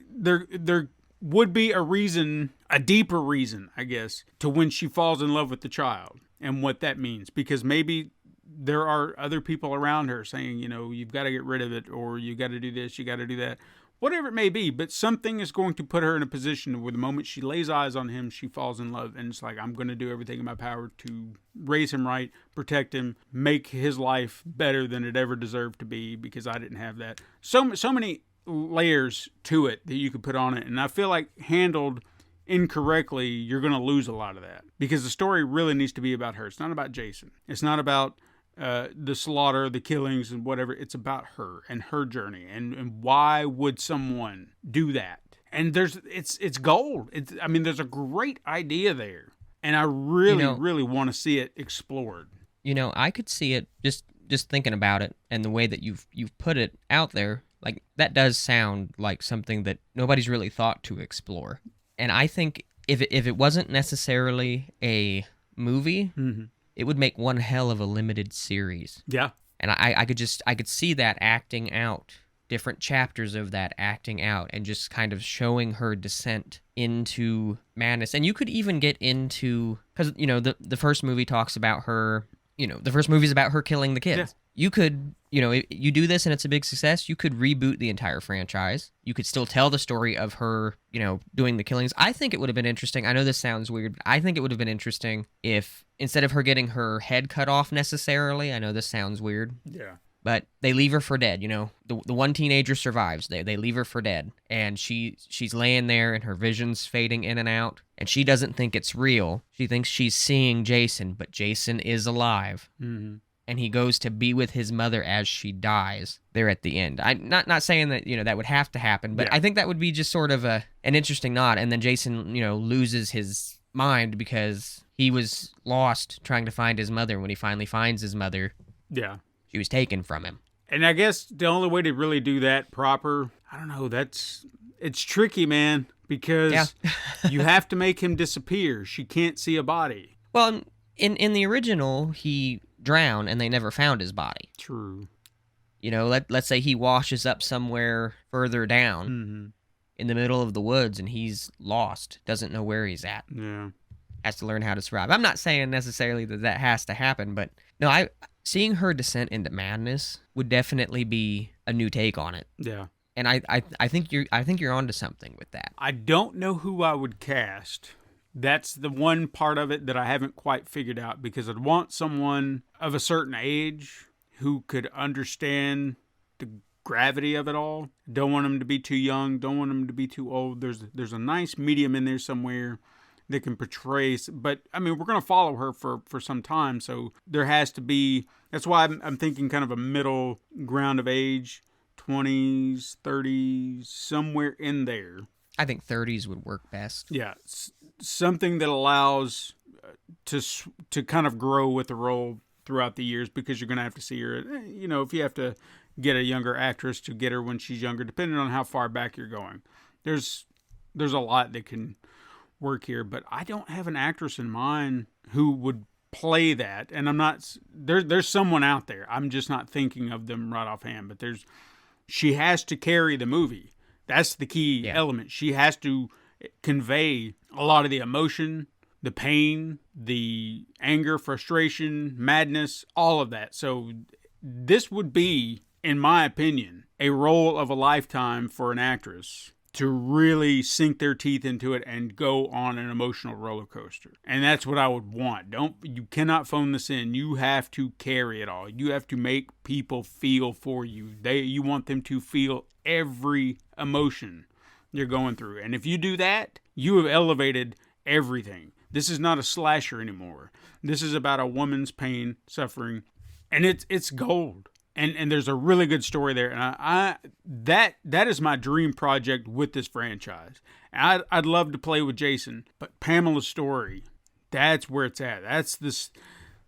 there would be a reason, a deeper reason, I guess, to when she falls in love with the child and what that means, because maybe there are other people around her saying, you know, you've got to get rid of it, or you got to do this, you got to do that, whatever it may be. But something is going to put her in a position where the moment she lays eyes on him, she falls in love. And it's like, I'm going to do everything in my power to raise him right, protect him, make his life better than it ever deserved to be, because I didn't have that. So many layers to it that you could put on it. And I feel like handled incorrectly, you're going to lose a lot of that, because the story really needs to be about her. It's not about Jason. It's not about the slaughter, the killings, and whatever. It's about her and her journey, and why would someone do that? And it's gold. There's a great idea there, and I really want to see it explored. You know, I could see it just thinking about it, and the way that you've put it out there. Like, that does sound like something that nobody's really thought to explore. And I think if it wasn't necessarily a movie, mm-hmm. it would make one hell of a limited series. Yeah. And I could see that acting out, different chapters of that acting out, and just kind of showing her descent into madness. And you could even get into, because, you know, the first movie talks about her, you know, the first movie is about her killing the kids. Yeah. You could, you know, you do this and it's a big success, you could reboot the entire franchise. You could still tell the story of her, you know, doing the killings. I think it would have been interesting. I know this sounds weird, but I think it would have been interesting if, instead of her getting her head cut off necessarily, I know this sounds weird. Yeah. But they leave her for dead, you know. The one teenager survives. They leave her for dead. And she's laying there and her vision's fading in and out. And she doesn't think it's real. She thinks she's seeing Jason, but Jason is alive. Mm-hmm. And he goes to be with his mother as she dies there at the end. I'm not saying that, you know, that would have to happen, but yeah. I think that would be just sort of an interesting nod. And then Jason, you know, loses his mind because he was lost trying to find his mother. When he finally finds his mother, yeah, she was taken from him. And I guess the only way to really do that proper, I don't know, it's tricky, man, because you have to make him disappear. She can't see a body. Well, in the original, he drowned and they never found his body. True. You know, let's say he washes up somewhere further down mm-hmm. in the middle of the woods and he's lost, doesn't know where he's at. Yeah. Has to learn how to survive. I'm not saying necessarily that has to happen, but no, seeing her descent into madness would definitely be a new take on it. Yeah. And I think you're onto something with that. I don't know who I would cast. That's the one part of it that I haven't quite figured out, because I'd want someone of a certain age who could understand the gravity of it all. Don't want them to be too young. Don't want them to be too old. There's a nice medium in there somewhere that can portray. But I mean, we're going to follow her for some time, so there has to be. That's why I'm thinking kind of a middle ground of age, 20s, 30s, somewhere in there. I think 30s would work best. Yeah, something that allows to kind of grow with the role throughout the years, because you're going to have to see her. You know, if you have to get a younger actress to get her when she's younger, depending on how far back you're going. There's a lot that can work here, but I don't have an actress in mind who would play that. And I'm not, there's someone out there. I'm just not thinking of them right offhand, but she has to carry the movie. That's the key element. She has to convey a lot of the emotion, the pain, the anger, frustration, madness, all of that. So this would be, in my opinion, a role of a lifetime for an actress to really sink their teeth into it and go on an emotional roller coaster. And that's what I would want. You cannot phone this in. You have to carry it all. You have to make people feel for you. You want them to feel every emotion you're going through. And if you do that, you have elevated everything. This is not a slasher anymore. This is about a woman's pain, suffering, and it's gold. And there's a really good story there, and that is my dream project with this franchise. I'd love to play with Jason, but Pamela's story, that's where it's at.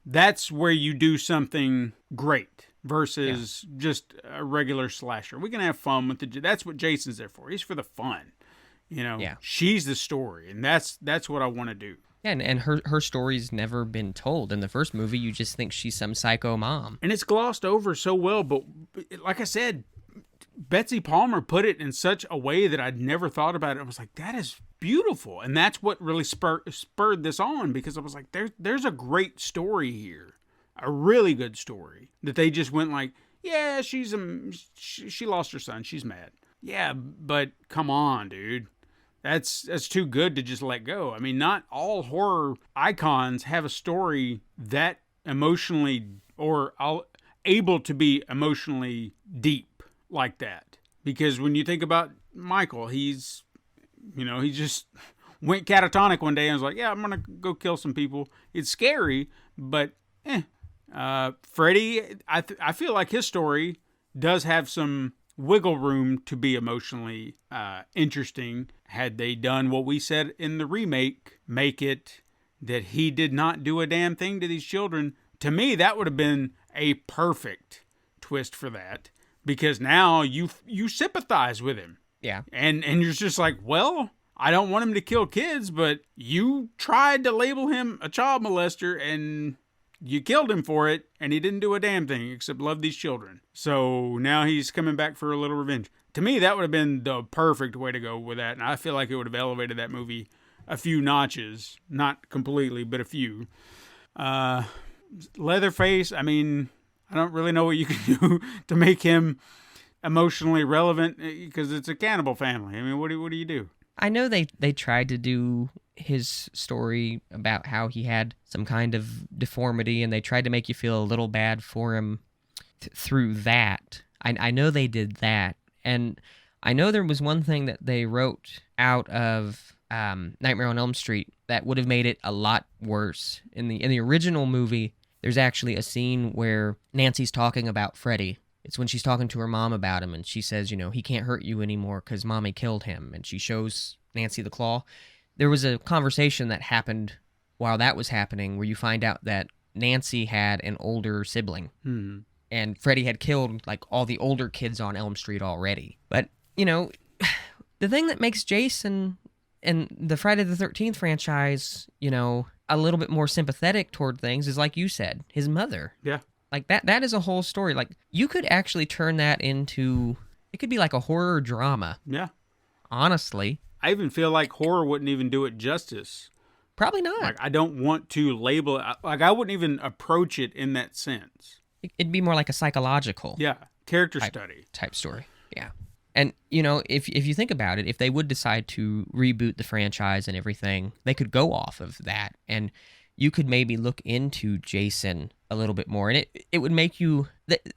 That's where you do something great versus just a regular slasher. We can have fun with that's what Jason's there for. He's for the fun, you know. Yeah. She's the story, and that's what I want to do. Yeah, and her story's never been told. In the first movie, you just think she's some psycho mom. And it's glossed over so well, but like I said, Betsy Palmer put it in such a way that I'd never thought about it. I was like, that is beautiful. And that's what really spurred this on, because I was like, there's a great story here. A really good story that they just went like, yeah, she lost her son. She's mad. Yeah, but come on, dude. That's too good to just let go. I mean, not all horror icons have a story that emotionally or able to be emotionally deep like that. Because when you think about Michael, he just went catatonic one day and was like, yeah, I'm going to go kill some people. It's scary, but Freddy, I feel like his story does have some wiggle room to be emotionally interesting. Had they done what we said in the remake, make it that he did not do a damn thing to these children, to me that would have been a perfect twist for that, because now you sympathize with him. Yeah. And you're just like, well, I don't want him to kill kids, but you tried to label him a child molester and you killed him for it, and he didn't do a damn thing except love these children. So now he's coming back for a little revenge. To me, that would have been the perfect way to go with that, and I feel like it would have elevated that movie a few notches. Not completely, but a few. Leatherface, I mean, I don't really know what you can do to make him emotionally relevant, because it's a cannibal family. I mean, what do you do? I know they tried to do his story about how he had some kind of deformity, and they tried to make you feel a little bad for him through that. I know they did that, and I know there was one thing that they wrote out of Nightmare on Elm Street that would have made it a lot worse. In the original movie, there's actually a scene where Nancy's talking about Freddy. It's when she's talking to her mom about him, and she says, he can't hurt you anymore because Mommy killed him, and she shows Nancy the claw. There was a conversation that happened while that was happening where you find out that Nancy had an older sibling, and Freddy had killed like all the older kids on Elm Street already. But, the thing that makes Jason and the Friday the 13th franchise, a little bit more sympathetic toward things is, like you said, his mother. Yeah. Like that is a whole story. Like, you could actually turn that into, it could be like a horror drama. Yeah. Honestly. I even feel like horror wouldn't even do it justice. Probably not. Like, I don't want to label it. Like, I wouldn't even approach it in that sense. It'd be more like a psychological character study type story. Yeah. And, if you think about it, if they would decide to reboot the franchise and everything, they could go off of that. And you could maybe look into Jason a little bit more, and it would make you.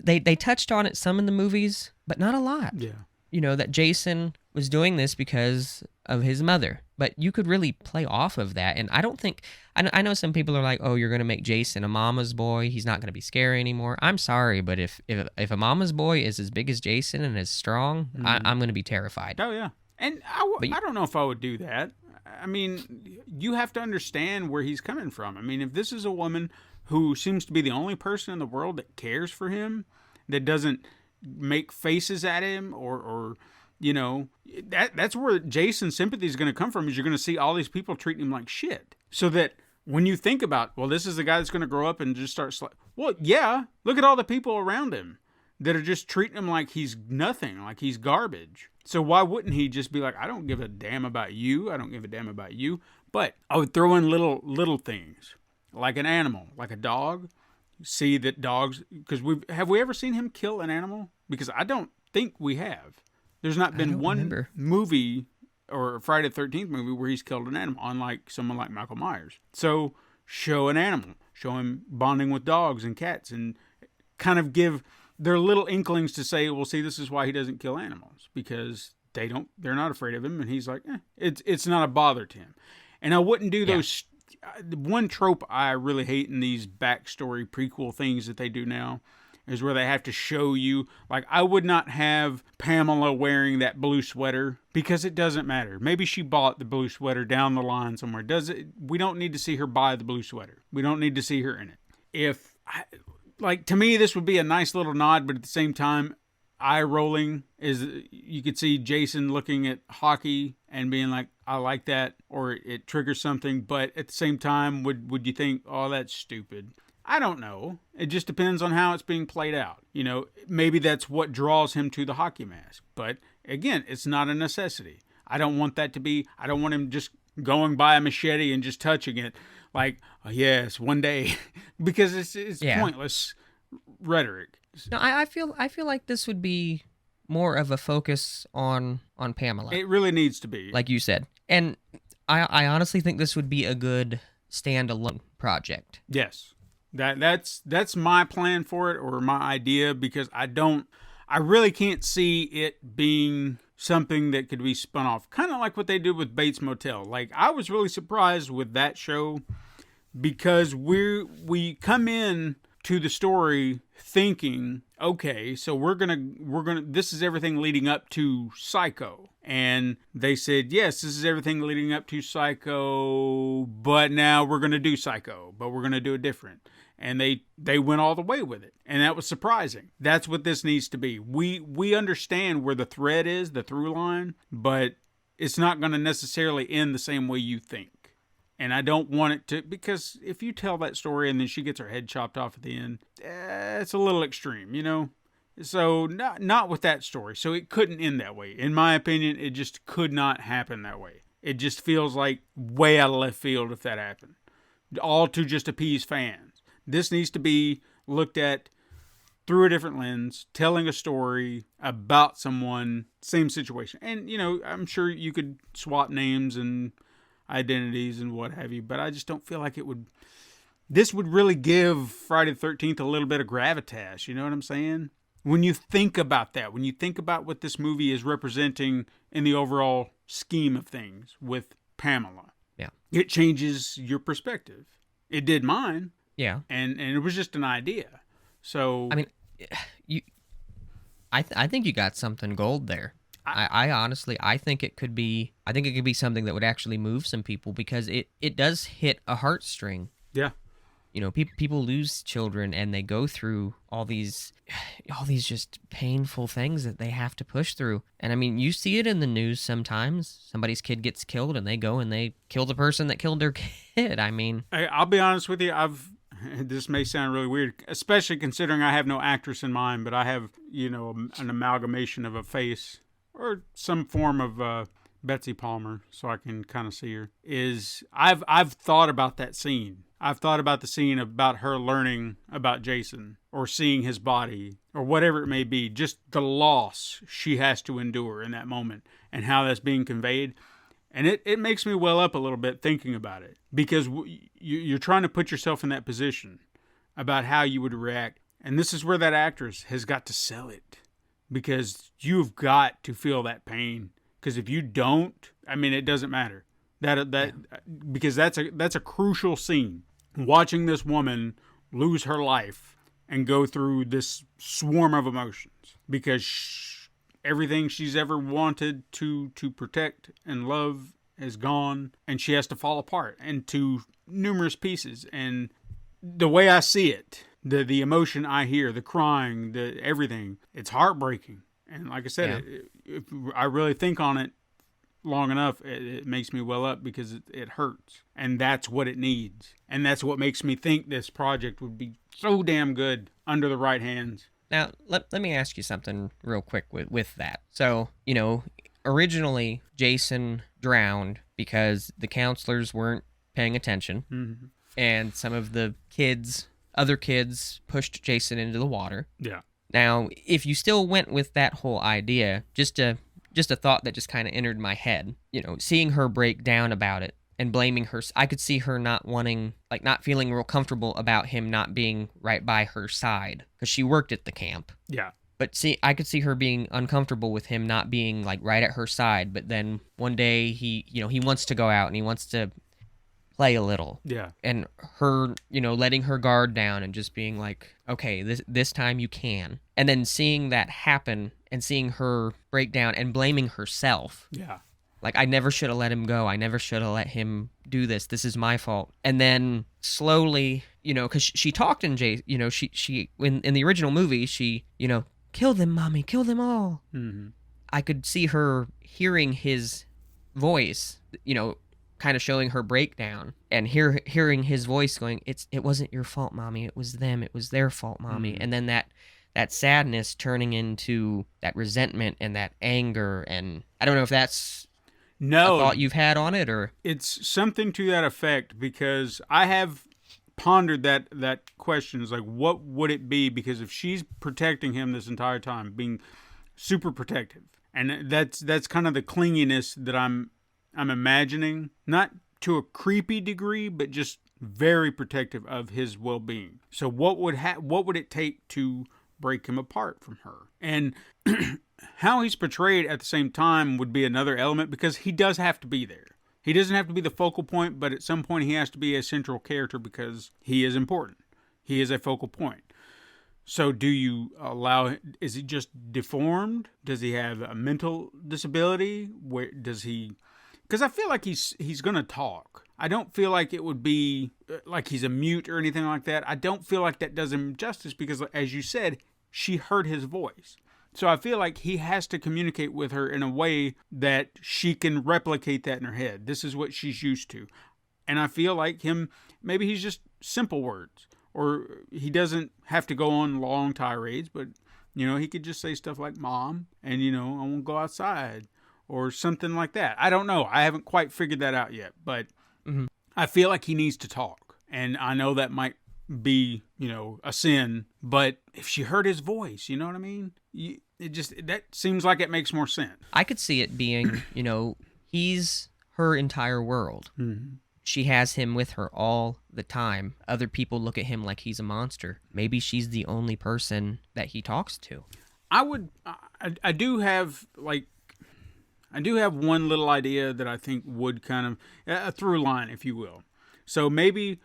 They touched on it some in the movies, but not a lot. Yeah. That Jason was doing this because of his mother, but you could really play off of that. And I don't think, I know some people are like, oh, you're going to make Jason a mama's boy. He's not going to be scary anymore. I'm sorry, but if a mama's boy is as big as Jason and as strong, I'm going to be terrified. Oh, yeah. And I don't know if I would do that. I mean, you have to understand where he's coming from. I mean, if this is a woman who seems to be the only person in the world that cares for him, that doesn't make faces at him or that's where Jason's sympathy is going to come from, is you're going to see all these people treating him like shit. So that when you think about, well, this is the guy that's going to grow up and just start well, yeah, look at all the people around him that are just treating him like he's nothing, like he's garbage. So why wouldn't he just be like, I don't give a damn about you. I don't give a damn about you. But I would throw in little things like an animal, like a dog. See that dogs, because have we ever seen him kill an animal? Because I don't think we have. There's not been one movie or Friday the 13th movie where he's killed an animal, unlike someone like Michael Myers. So show an animal, show him bonding with dogs and cats, and kind of give their little inklings to say, well, see, this is why he doesn't kill animals, because they're not afraid of him, and he's like, it's not a bother to him. And I wouldn't do those. One trope I really hate in these backstory prequel things that they do now is where they have to show you, like, I would not have Pamela wearing that blue sweater, because it doesn't matter. Maybe she bought the blue sweater down the line somewhere. We don't need to see her buy the blue sweater. We don't need to see her in it. To me, this would be a nice little nod, but at the same time, eye rolling is, you could see Jason looking at hockey and being like, I like that, or it triggers something. But at the same time, would you think, oh, that's stupid? I don't know. It just depends on how it's being played out. Maybe that's what draws him to the hockey mask. But again, it's not a necessity. I don't want him just going by a machete and just touching it like, oh, yes, one day, because it's pointless rhetoric. No, I feel like this would be more of a focus on Pamela. It really needs to be, like you said, and I honestly think this would be a good standalone project. Yes, that's my plan for it, or my idea, because I really can't see it being something that could be spun off, kind of like what they did with Bates Motel. Like, I was really surprised with that show, because we come in to the story thinking, okay, so we're gonna this is everything leading up to Psycho. And they said, yes, this is everything leading up to Psycho, but now we're gonna do Psycho, but we're gonna do it different. And they went all the way with it, and that was surprising. That's what this needs to be. We understand where the thread is, the through line, but it's not going to necessarily end the same way you think. And I don't want it to, because if you tell that story and then she gets her head chopped off at the end, it's a little extreme, So not with that story. So it couldn't end that way. In my opinion, it just could not happen that way. It just feels like way out of left field if that happened. All to just appease fans. This needs to be looked at through a different lens, telling a story about someone, same situation. And, I'm sure you could swap names and identities and what have you, but I just don't feel like this would really give Friday the 13th a little bit of gravitas, you know what I'm saying? When you think about that, when you think about what this movie is representing in the overall scheme of things with Pamela, it changes your perspective. It did mine. Yeah. And it was just an idea. So, I mean, I think you got something gold there. I honestly, I think it could be something that would actually move some people, because it does hit a heartstring. Yeah. People lose children, and they go through all these just painful things that they have to push through. And I mean, you see it in the news sometimes. Somebody's kid gets killed, and they go and they kill the person that killed their kid. I mean, I'll be honest with you. This may sound really weird, especially considering I have no actress in mind, but I have, an amalgamation of a face or some form of Betsy Palmer, so I can kind of see her. I've thought about that scene. I've thought about the scene about her learning about Jason, or seeing his body, or whatever it may be. Just the loss she has to endure in that moment, and how that's being conveyed. And it makes me well up a little bit thinking about it, because you're trying to put yourself in that position about how you would react. And this is where that actress has got to sell it, because you've got to feel that pain. Because if you don't, I mean, it doesn't matter. Because that's a crucial scene. Watching this woman lose her life and go through this swarm of emotions because everything she's ever wanted to protect and love is gone, and she has to fall apart into numerous pieces. And the way I see it, the emotion I hear, the crying, the everything, it's heartbreaking. And like I said, if I really think on it long enough, it makes me well up, because it hurts. And that's what it needs. And that's what makes me think this project would be so damn good under the right hands. Now, let me ask you something real quick with that. So, originally Jason drowned because the counselors weren't paying attention. Mm-hmm. And some of the other kids pushed Jason into the water. Yeah. Now, if you still went with that whole idea, just a thought that just kind of entered my head, seeing her break down about it and blaming her, I could see her not feeling real comfortable about him not being right by her side, because she worked at the camp. Yeah. But I could see her being uncomfortable with him not being right at her side. But then one day he wants to go out and he wants to play a little. Yeah. And her, letting her guard down and just being like, okay, this time you can. And then seeing that happen and seeing her break down and blaming herself. Yeah. Like, I never should have let him go. I never should have let him do this. This is my fault. And then slowly, because she talked in she in the original movie, she, kill them, mommy, kill them all. Mm-hmm. I could see her hearing his voice, kind of showing her breakdown, and hearing his voice going, it wasn't your fault, mommy. It was them. It was their fault, mommy. Mm-hmm. And then that sadness turning into that resentment and that anger. And I don't know if that's a thought you've had on it, or it's something to that effect, because I have pondered that question. Is like, what would it be? Because if she's protecting him this entire time, being super protective, and that's kind of the clinginess that I'm imagining, not to a creepy degree, but just very protective of his well-being. So what would it take to break him apart from her? And how he's portrayed at the same time would be another element, because he does have to be there. He doesn't have to be the focal point, but at some point he has to be a central character because he is important. He is a focal point. So do you is he just deformed? Does he have a mental disability? Where does he... Because I feel like he's going to talk. I don't feel like it would be like he's a mute or anything like that. I don't feel like that does him justice, because, as you said, she heard his voice. So I feel like he has to communicate with her in a way that she can replicate that in her head. This is what she's used to. And I feel like maybe he's just simple words, or he doesn't have to go on long tirades, but, he could just say stuff like mom, and, I won't go outside, or something like that. I don't know. I haven't quite figured that out yet, but mm-hmm. I feel like he needs to talk. And I know that might be, a sin, but if she heard his voice, you know what I mean? That seems like it makes more sense. I could see it being, he's her entire world. Mm-hmm. She has him with her all the time. Other people look at him like he's a monster. Maybe she's the only person that he talks to. I do have one little idea that I think would kind of, a through line, if you will. So maybe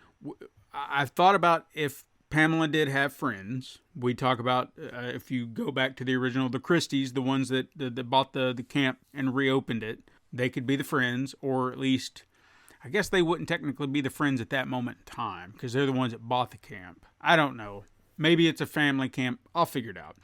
I've thought about if Pamela did have friends. We talk about, if you go back to the original, the Christies, the ones that bought the camp and reopened it, they could be the friends, or at least, I guess they wouldn't technically be the friends at that moment in time, because they're the ones that bought the camp. I don't know. Maybe it's a family camp. I'll figure it out.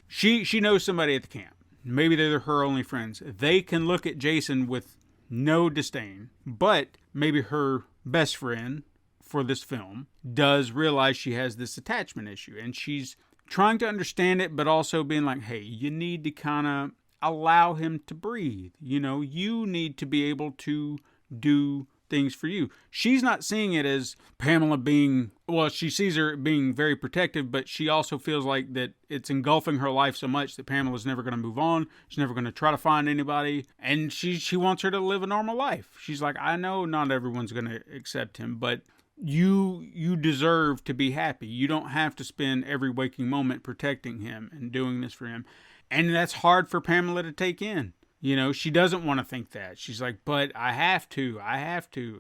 She knows somebody at the camp. Maybe they're her only friends. They can look at Jason with no disdain, but maybe her best friend for this film does realize she has this attachment issue, and she's trying to understand it, but also being like, hey, you need to kind of allow him to breathe. You need to be able to do things for you. She's not seeing it as Pamela being, well, she sees her being very protective, but she also feels like that it's engulfing her life so much that Pamela's never going to move on. She's never going to try to find anybody. And she wants her to live a normal life. She's like, I know not everyone's going to accept him, but you deserve to be happy. You don't have to spend every waking moment protecting him and doing this for him. And that's hard for Pamela to take in. You know, she doesn't want to think that. She's like, but I have to.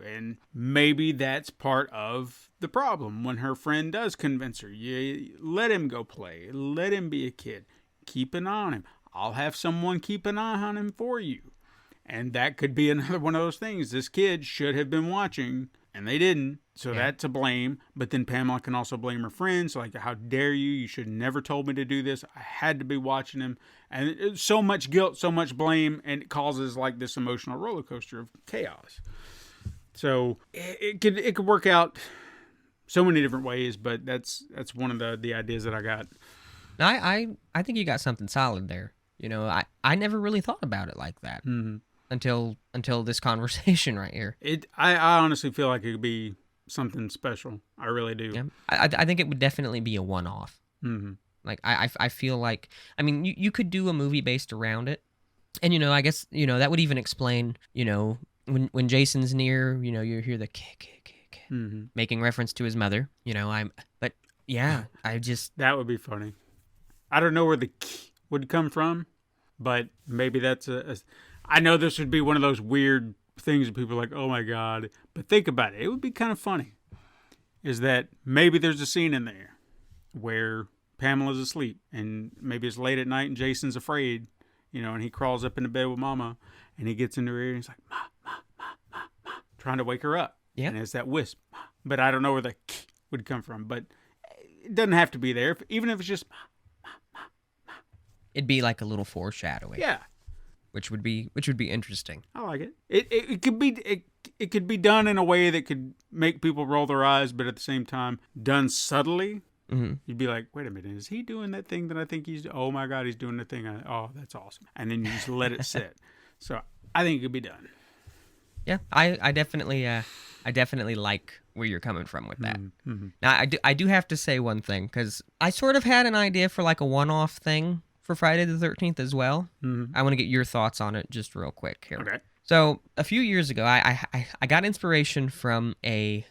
And maybe that's part of the problem when her friend does convince her. You let him go play. Let him be a kid. Keep an eye on him. I'll have someone keep an eye on him for you. And that could be another one of those things. This kid should have been watching, and they didn't. So that's a blame. But then Pamela can also blame her friends. Like, how dare you? You should have never told me to do this. I had to be watching him. And it's so much guilt, so much blame, and it causes like this emotional roller coaster of chaos. So it could work out so many different ways, but that's one of the ideas that I got. I think you got something solid there. You know, I never really thought about it like that until this conversation right here. I honestly feel like it could be something special. I really do. Yeah. I think it would definitely be a one-off. Mm-hmm. Like, I feel like, I mean, you could do a movie based around it. And, you know, I guess, you know, that would even explain, you know, when Jason's near, you know, you hear the kick, making reference to his mother, you know, but yeah, that would be funny. I don't know where the would come from, but maybe that's I know this would be one of those weird things that people are like, oh my God, but think about it. It would be kind of funny. Is that maybe there's a scene in there where Pamela's asleep and maybe it's late at night and Jason's afraid, you know, and he crawls up into bed with Mama and he gets into her ear and he's like, Ma, Ma, Ma, Ma, Ma, trying to wake her up. Yeah. And it's that wisp. But I don't know where the would come from, but it doesn't have to be there. Even if it's just Ma, Ma, Ma, Ma. It'd be like a little foreshadowing. Yeah. Which would be interesting. I like it. It could be done in a way that could make people roll their eyes, but at the same time done subtly. Mm-hmm. You'd be like, wait a minute, is he doing that thing that I think he's? Oh my God, he's doing the thing. Oh, that's awesome. And then you just let it sit. So I think it could be done. Yeah, I definitely like where you're coming from with that. Mm-hmm. Now I do have to say one thing, because I sort of had an idea for like a one-off thing for Friday the 13th as well. Mm-hmm. I want to get your thoughts on it just real quick here. Okay. So a few years ago, I got inspiration from a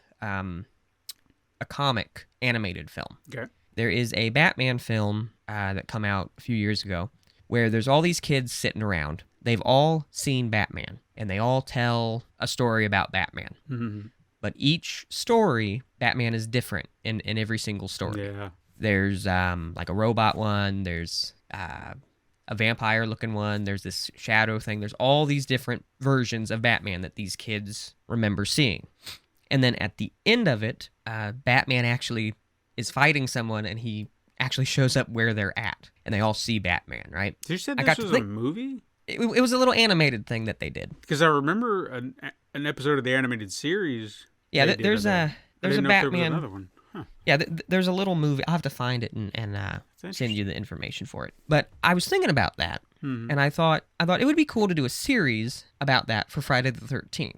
comic animated film. Okay. There is a Batman film that come out a few years ago where there's all these kids sitting around. They've all seen Batman, and they all tell a story about Batman. Mm-hmm. But each story, Batman is different in every single story. Yeah. There's like a robot one. There's a vampire-looking one. There's this shadow thing. There's all these different versions of Batman that these kids remember seeing. And then at the end of it, Batman actually is fighting someone, and he actually shows up where they're at. And they all see Batman, right? Did you say this was a movie? It was a little animated thing that they did. Because I remember an episode of the animated series. Yeah, there's a Batman. There was another one. Huh. Yeah, there's a little movie. I'll have to find it and send you the information for it. But I was thinking about that, and I thought it would be cool to do a series about that for Friday the 13th.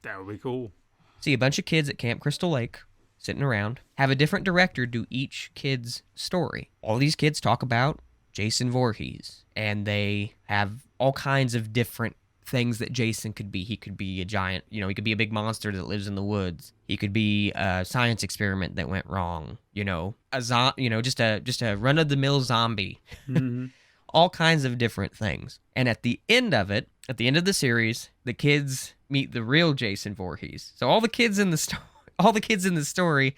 That would be cool. See a bunch of kids at Camp Crystal Lake sitting around, have a different director do each kid's story. All these kids talk about Jason Voorhees, and they have all kinds of different things that Jason could be. He could be a giant, you know, he could be a big monster that lives in the woods. He could be a science experiment that went wrong, you know, just a run-of-the-mill zombie. Mm-hmm. All kinds of different things. And at the end of it, at the end of the series, the kids meet the real Jason Voorhees. So all the kids in the story,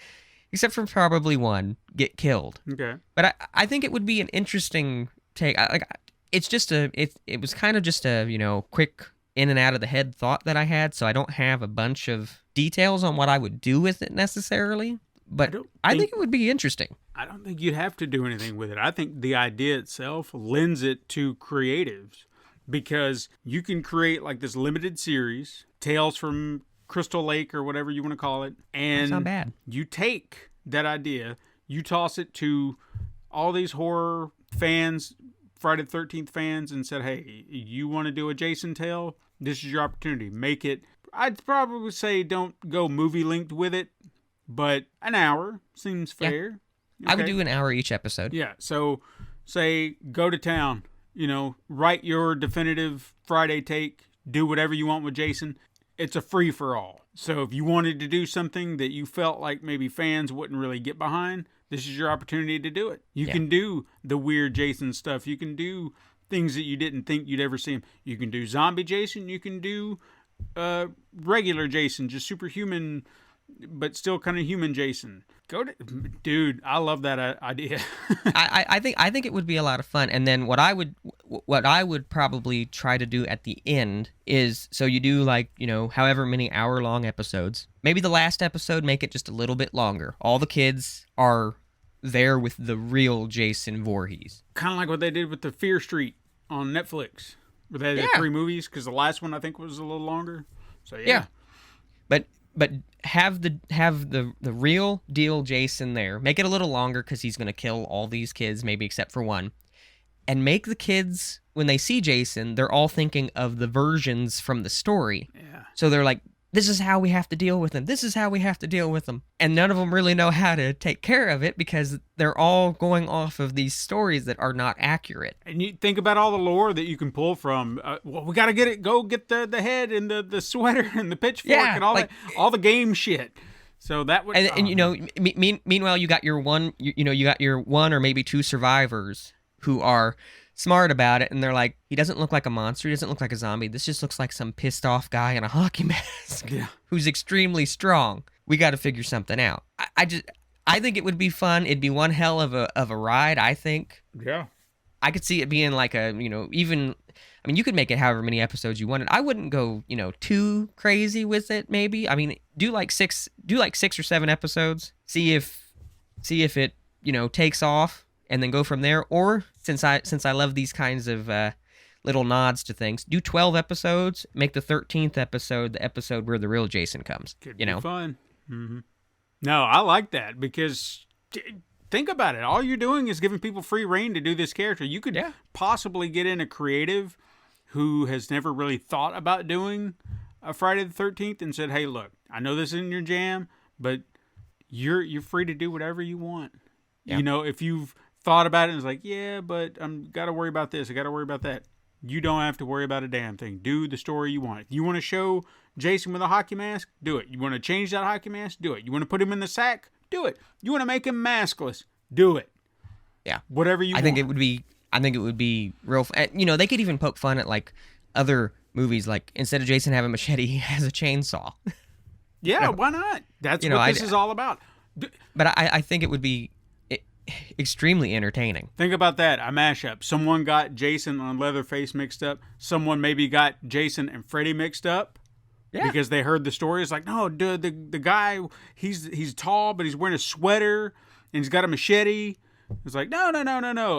except for probably one, get killed. Okay. But I think it would be an interesting take. It was kind of just a, you know, quick in and out of the head thought that I had, so I don't have a bunch of details on what I would do with it necessarily. But I think it would be interesting. I don't think you'd have to do anything with it. I think the idea itself lends it to creatives, because you can create like this limited series, Tales from Crystal Lake or whatever you want to call it, and that's not bad. You take that idea, you toss it to all these horror fans, Friday the 13th fans, and said, hey, you want to do a Jason tale? This is your opportunity. Make it I'd probably say don't go movie linked with it, but an hour seems fair. Yeah. I would Okay. do an hour each episode. Yeah, so say go to town, write your definitive Friday take, do whatever you want with Jason. It's a free for all. So if you wanted to do something that you felt like maybe fans wouldn't really get behind, this is your opportunity to do it. You can do the weird Jason stuff. You can do things that you didn't think you'd ever see him. You can do zombie Jason. You can do regular Jason, just superhuman, but still kind of human Jason. Dude, I love that idea. I think it would be a lot of fun. And then what I would probably try to do at the end is, so you do like, however many hour-long episodes. Maybe the last episode, make it just a little bit longer. All the kids are there with the real Jason Voorhees. Kind of like what they did with the Fear Street on Netflix, where they had 3 movies, because the last one I think was a little longer. So yeah. But have the real deal Jason there. Make it a little longer because he's going to kill all these kids, maybe except for one. And make the kids, when they see Jason, they're all thinking of the versions from the story. Yeah. So they're like, this is how we have to deal with him. This is how we have to deal with him. And none of them really know how to take care of it because they're all going off of these stories that are not accurate. And you think about all the lore that you can pull from, we got to go get the head and the sweater and the pitchfork and all that, all the game shit. So that would... Meanwhile, you got your one, you got your one or maybe 2 survivors who are smart about it, and they're like, he doesn't look like a monster, he doesn't look like a zombie, this just looks like some pissed off guy in a hockey mask who's extremely strong. We got to figure something out. I think it would be fun. It'd be one hell of a ride, I think. Yeah. I could see it being like you could make it however many episodes you wanted. I wouldn't go, too crazy with it, maybe. I mean, do like 6 or 7 episodes. See if it, takes off. And then go from there. Or since I love these kinds of little nods to things, do 12 episodes. Make the 13th episode the episode where the real Jason comes. Could be fun. Mm-hmm. No, I like that because think about it. All you're doing is giving people free reign to do this character. You could possibly get in a creative who has never really thought about doing a Friday the 13th and said, "Hey, look, I know this isn't your jam, but you're free to do whatever you want." Yeah. If you've thought about it and it's like, yeah, but I'm got to worry about this, I got to worry about that. You don't have to worry about a damn thing. Do the story you want. If you want to show Jason with a hockey mask, do it. You want to change that hockey mask, do it. You want to put him in the sack, do it. You want to make him maskless, do it. Yeah. Whatever you want. I think it would be real they could even poke fun at like other movies, like instead of Jason having a machete, he has a chainsaw. Yeah, why not? That's what this is all about. But I think it would be extremely entertaining. Think about that, a mashup. Someone got Jason and Leatherface mixed up. Someone maybe got Jason and Freddy mixed up. Yeah. Because they heard the story. It's like, no, dude, the guy, he's tall, but he's wearing a sweater and he's got a machete. It's like, no.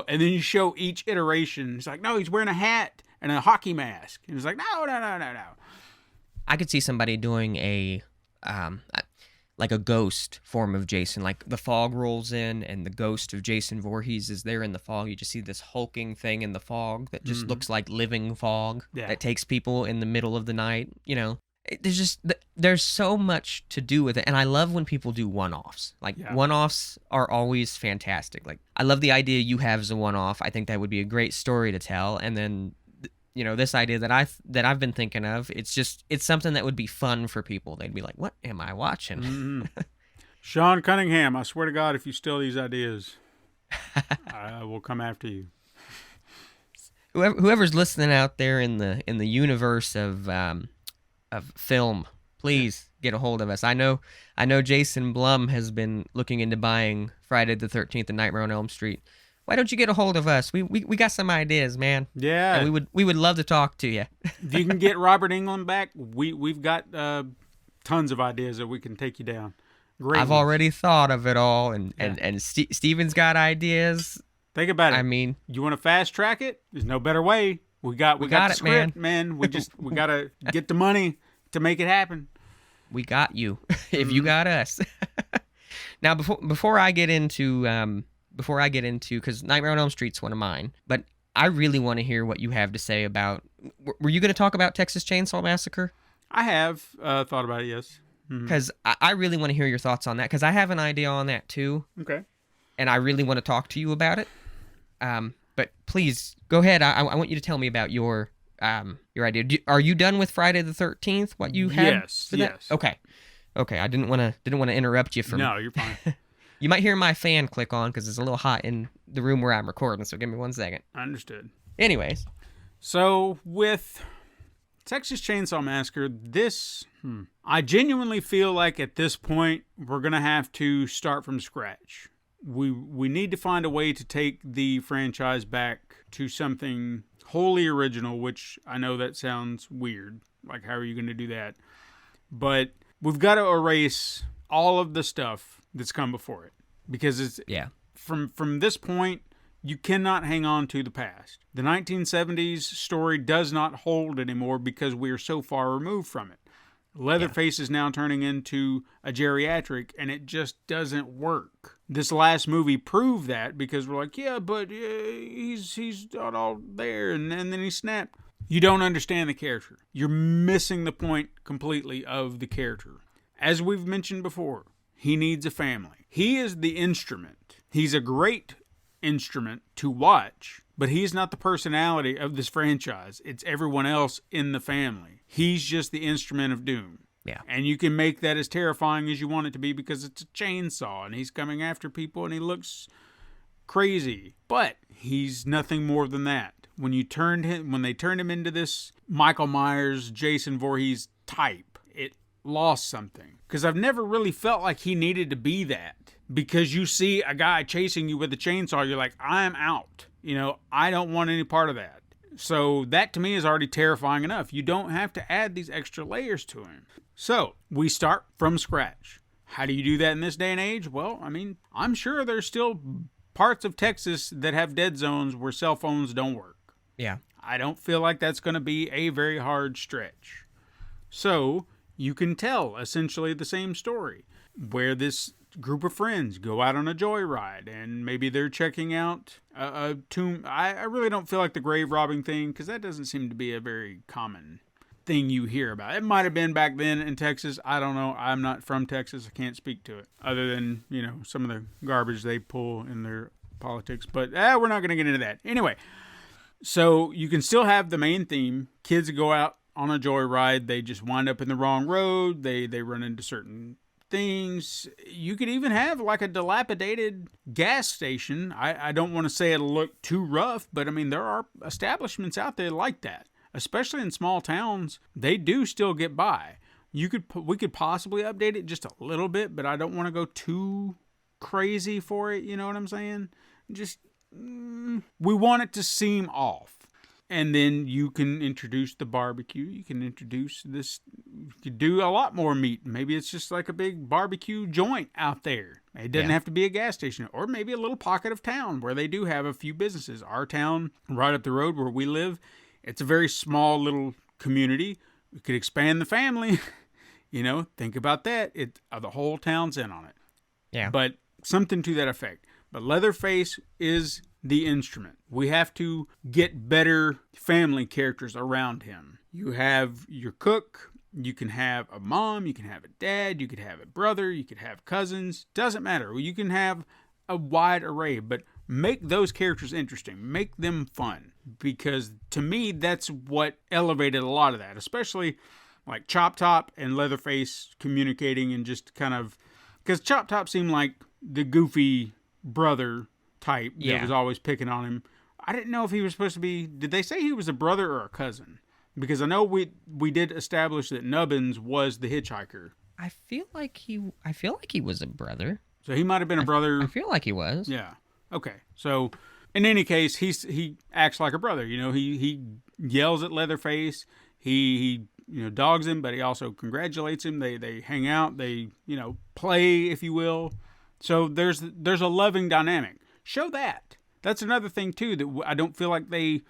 And then you show each iteration. It's like, no, he's wearing a hat and a hockey mask. And it's like, no. I could see somebody doing a like a ghost form of Jason. Like the fog rolls in and the ghost of Jason Voorhees is there in the fog. You just see this hulking thing in the fog that just looks like living fog that takes people in the middle of the night. There's so much to do with it. And I love when people do one-offs. Like one-offs are always fantastic. Like I love the idea you have as a one-off. I think that would be a great story to tell. And then this idea that I've been thinking of, it's something that would be fun for people. They'd be like, what am I watching? Mm-hmm. Sean Cunningham, I swear to God, if you steal these ideas, I will come after you. Whoever's listening out there in the universe of film, please get a hold of us. I know Jason Blum has been looking into buying Friday the 13th and Nightmare on Elm Street. Why don't you get a hold of us? We got some ideas, man. Yeah. And we would love to talk to you. If you can get Robert Englund back, we've got tons of ideas that we can take you down. Great. I've already thought of it all, and Steven's got ideas. Think about it. I mean, you want to fast track it? There's no better way. We got the it, script, man. We got to get the money to make it happen. We got you. If you got us. Now, before I get into because Nightmare on Elm Street's one of mine, but I really want to hear what you have to say about. Were you going to talk about Texas Chainsaw Massacre? I have thought about it, yes. Because I really want to hear your thoughts on that, because I have an idea on that too. Okay. And I really want to talk to you about it. But please, go ahead. I want you to tell me about your idea. Are you done with Friday the 13th? What you had? Yes, for that? yes. Okay. I didn't want to interrupt you from. No, you're fine. You might hear my fan click on because it's a little hot in the room where I'm recording. So give me 1 second. Understood. Anyways, So with Texas Chainsaw Massacre, I genuinely feel like at this point we're gonna have to start from scratch. We need to find a way to take the franchise back to something wholly original, which I know that sounds weird. Like, how are you going to do that? But we've got to erase all of the stuff that's come before it, because it's from this point you cannot hang on to the past. The 1970s story does not hold anymore because we are so far removed from it. Leatherface is now turning into a geriatric, and it just doesn't work. This last movie proved that, because we're like, he's not all there, and then he snapped. You don't understand the character. You're missing the point completely of the character. As we've mentioned before, he needs a family. He is the instrument. He's a great instrument to watch, but he's not the personality of this franchise. It's everyone else in the family. He's just the instrument of doom. Yeah. And you can make that as terrifying as you want it to be, because it's a chainsaw and he's coming after people and he looks crazy. But he's nothing more than that. When they turned him into this Michael Myers, Jason Voorhees type, it lost something. Because I've never really felt like he needed to be that. Because you see a guy chasing you with a chainsaw, you're like, I'm out. I don't want any part of that. So that to me is already terrifying enough. You don't have to add these extra layers to him. So we start from scratch. How do you do that in this day and age? Well, I'm sure there's still parts of Texas that have dead zones where cell phones don't work. Yeah. I don't feel like that's going to be a very hard stretch. So you can tell essentially the same story, where this group of friends go out on a joyride, and maybe they're checking out a tomb. I really don't feel like the grave robbing thing, because that doesn't seem to be a very common thing you hear about. It might have been back then in Texas. I don't know. I'm not from Texas. I can't speak to it, other than, some of the garbage they pull in their politics. But we're not going to get into that. Anyway, so you can still have the main theme. Kids go out on a joyride. They just wind up in the wrong road. They run into certain things. You could even have like a dilapidated gas station. I don't want to say it'll look too rough, but there are establishments out there like that, especially in small towns. They do still get by. We could possibly update it just a little bit, but I don't want to go too crazy for it. You know what I'm saying? Just we want it to seem off. And then you can introduce the barbecue. You can introduce this. You could do a lot more meat. Maybe it's just like a big barbecue joint out there. It doesn't have to be a gas station. Or maybe a little pocket of town where they do have a few businesses. Our town, right up the road where we live, it's a very small little community. We could expand the family. Think about that. The whole town's in on it. Yeah. But something to that effect. But Leatherface is the instrument. We have to get better family characters around him. You have your cook. You can have a mom. You can have a dad. You could have a brother. You could have cousins. Doesn't matter. You can have a wide array, but make those characters interesting. Make them fun. Because to me, that's what elevated a lot of that. Especially like Chop Top and Leatherface communicating and just kind of... Because Chop Top seemed like the goofy brother type that was always picking on him. I didn't know if he was supposed to be... Did they say he was a brother or a cousin? Because I know we did establish that Nubbins was the hitchhiker. I feel like he was a brother. So he might have been a brother. I feel like he was. Yeah. Okay. So in any case, he acts like a brother. He yells at Leatherface. He dogs him, but he also congratulates him. They hang out. They play, if you will. So there's a loving dynamic. Show that. That's another thing too that I don't feel like they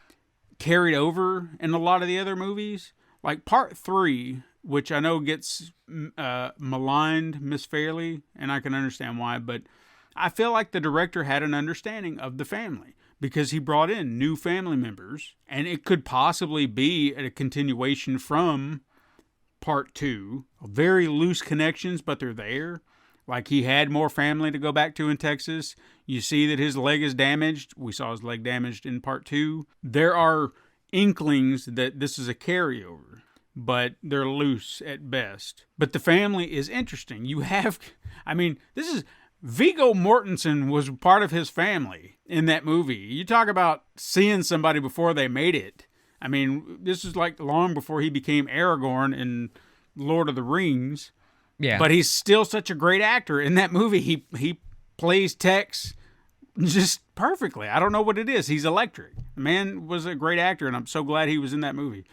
carried over in a lot of the other movies. Like Part 3, which I know gets maligned Miss Fairley, and I can understand why, but I feel like the director had an understanding of the family because he brought in new family members, and it could possibly be a continuation from part 2. Very loose connections, but they're there. Like, he had more family to go back to in Texas. You see that his leg is damaged. We saw his leg damaged in part 2. There are inklings that this is a carryover, but they're loose at best. But the family is interesting. This is Viggo Mortensen was part of his family in that movie. You talk about seeing somebody before they made it. I mean, this is like long before he became Aragorn in Lord of the Rings. Yeah. But he's still such a great actor. In that movie, he plays Tex just perfectly. I don't know what it is. He's electric. The man was a great actor, and I'm so glad he was in that movie.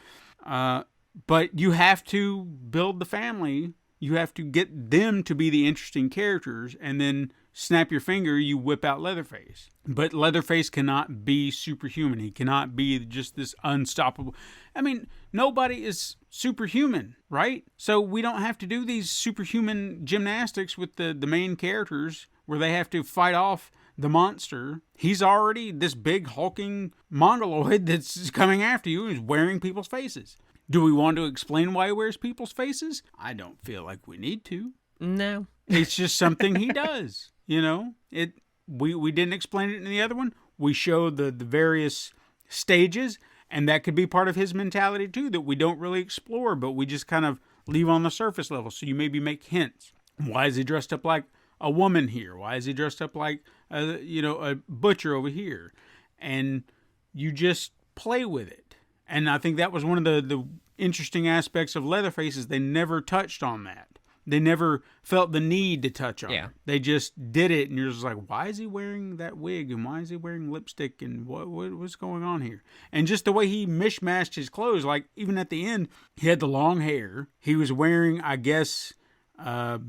But you have to build the family. You have to get them to be the interesting characters, and then snap your finger, you whip out Leatherface. But Leatherface cannot be superhuman. He cannot be just this unstoppable. I mean, nobody is superhuman, right? So we don't have to do these superhuman gymnastics with the main characters where they have to fight off the monster. He's already this big hulking mongoloid that's coming after you and is wearing people's faces. Do we want to explain why he wears people's faces? I don't feel like we need to. No. It's just something he does. You know, we didn't explain it in the other one. We showed the various stages, and that could be part of his mentality too, that we don't really explore, but we just kind of leave on the surface level. So you maybe make hints. Why is he dressed up like a woman here? Why is he dressed up like a butcher over here? And you just play with it. And I think that was one of the interesting aspects of Leatherface is they never touched on that. They never felt the need to touch on it. They just did it, and you're just like, why is he wearing that wig, and why is he wearing lipstick, and what's going on here? And just the way he mishmashed his clothes, like even at the end, he had the long hair. He was wearing, I guess, I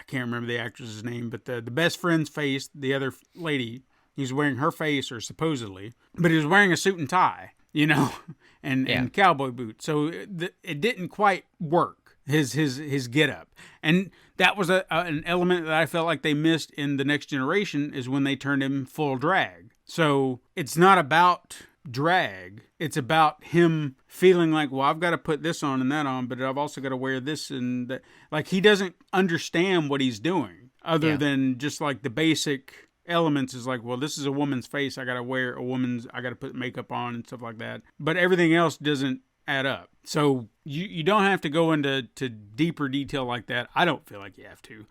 can't remember the actress's name, but the best friend's face, the other lady, he's wearing her face, or supposedly, but he was wearing a suit and tie, and cowboy boots. So it didn't quite work. His get up, and that was an element that I felt like they missed in The Next Generation is when they turned him full drag. So it's not about drag, it's about him feeling like, well, I've got to put this on and that on, but I've also got to wear this and that. Like, he doesn't understand what he's doing other than just like the basic elements is like, well, this is a woman's face, I got to put makeup on and stuff like that, but everything else doesn't add up. So you don't have to go into deeper detail like that. I don't feel like you have to.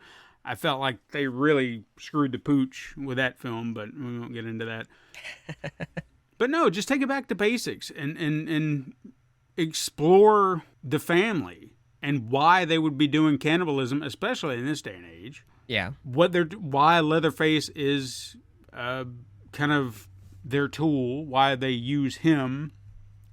I felt like they really screwed the pooch with that film, but we won't get into that. But no, just take it back to basics and explore the family and why they would be doing cannibalism, especially in this day and age. Yeah. Why Leatherface is kind of their tool, why they use him.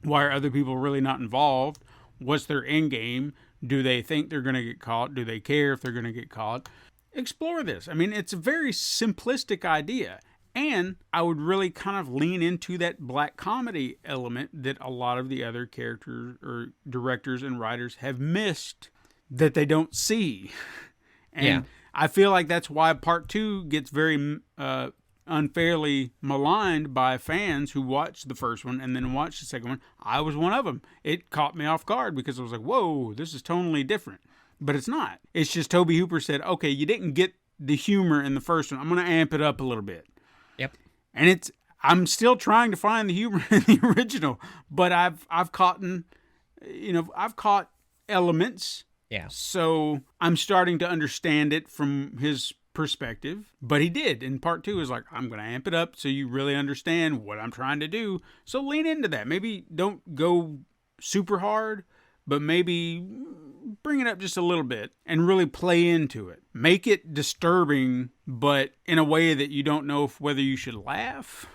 Why are other people really not involved? What's their end game? Do they think they're going to get caught? Do they care if they're going to get caught? Explore this. I mean, it's a very simplistic idea. And I would really kind of lean into that black comedy element that a lot of the other characters or directors and writers have missed that they don't see. And I feel like that's why part 2 gets very unfairly maligned by fans who watched the first one and then watched the second one. I was one of them. It caught me off guard because I was like, whoa, this is totally different. But it's not. It's just Tobe Hooper said, okay, you didn't get the humor in the first one. I'm going to amp it up a little bit. Yep. And I'm still trying to find the humor in the original, but I've caught elements. Yeah. So I'm starting to understand it from his perspective, but he did. In part 2 is like, I'm going to amp it up so you really understand what I'm trying to do. So lean into that. Maybe don't go super hard, but maybe bring it up just a little bit and really play into it. Make it disturbing, but in a way that you don't know whether you should laugh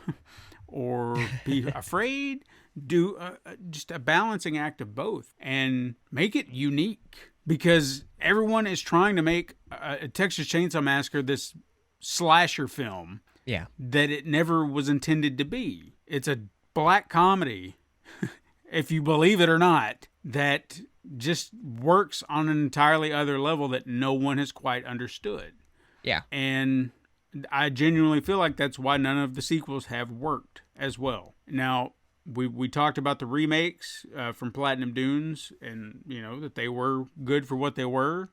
or be afraid. Do just a balancing act of both and make it unique. Because everyone is trying to make a Texas Chainsaw Massacre this slasher film that it never was intended to be. It's a black comedy, if you believe it or not, that just works on an entirely other level that no one has quite understood. Yeah. And I genuinely feel like that's why none of the sequels have worked as well. Now, we talked about the remakes from Platinum Dunes, and that they were good for what they were.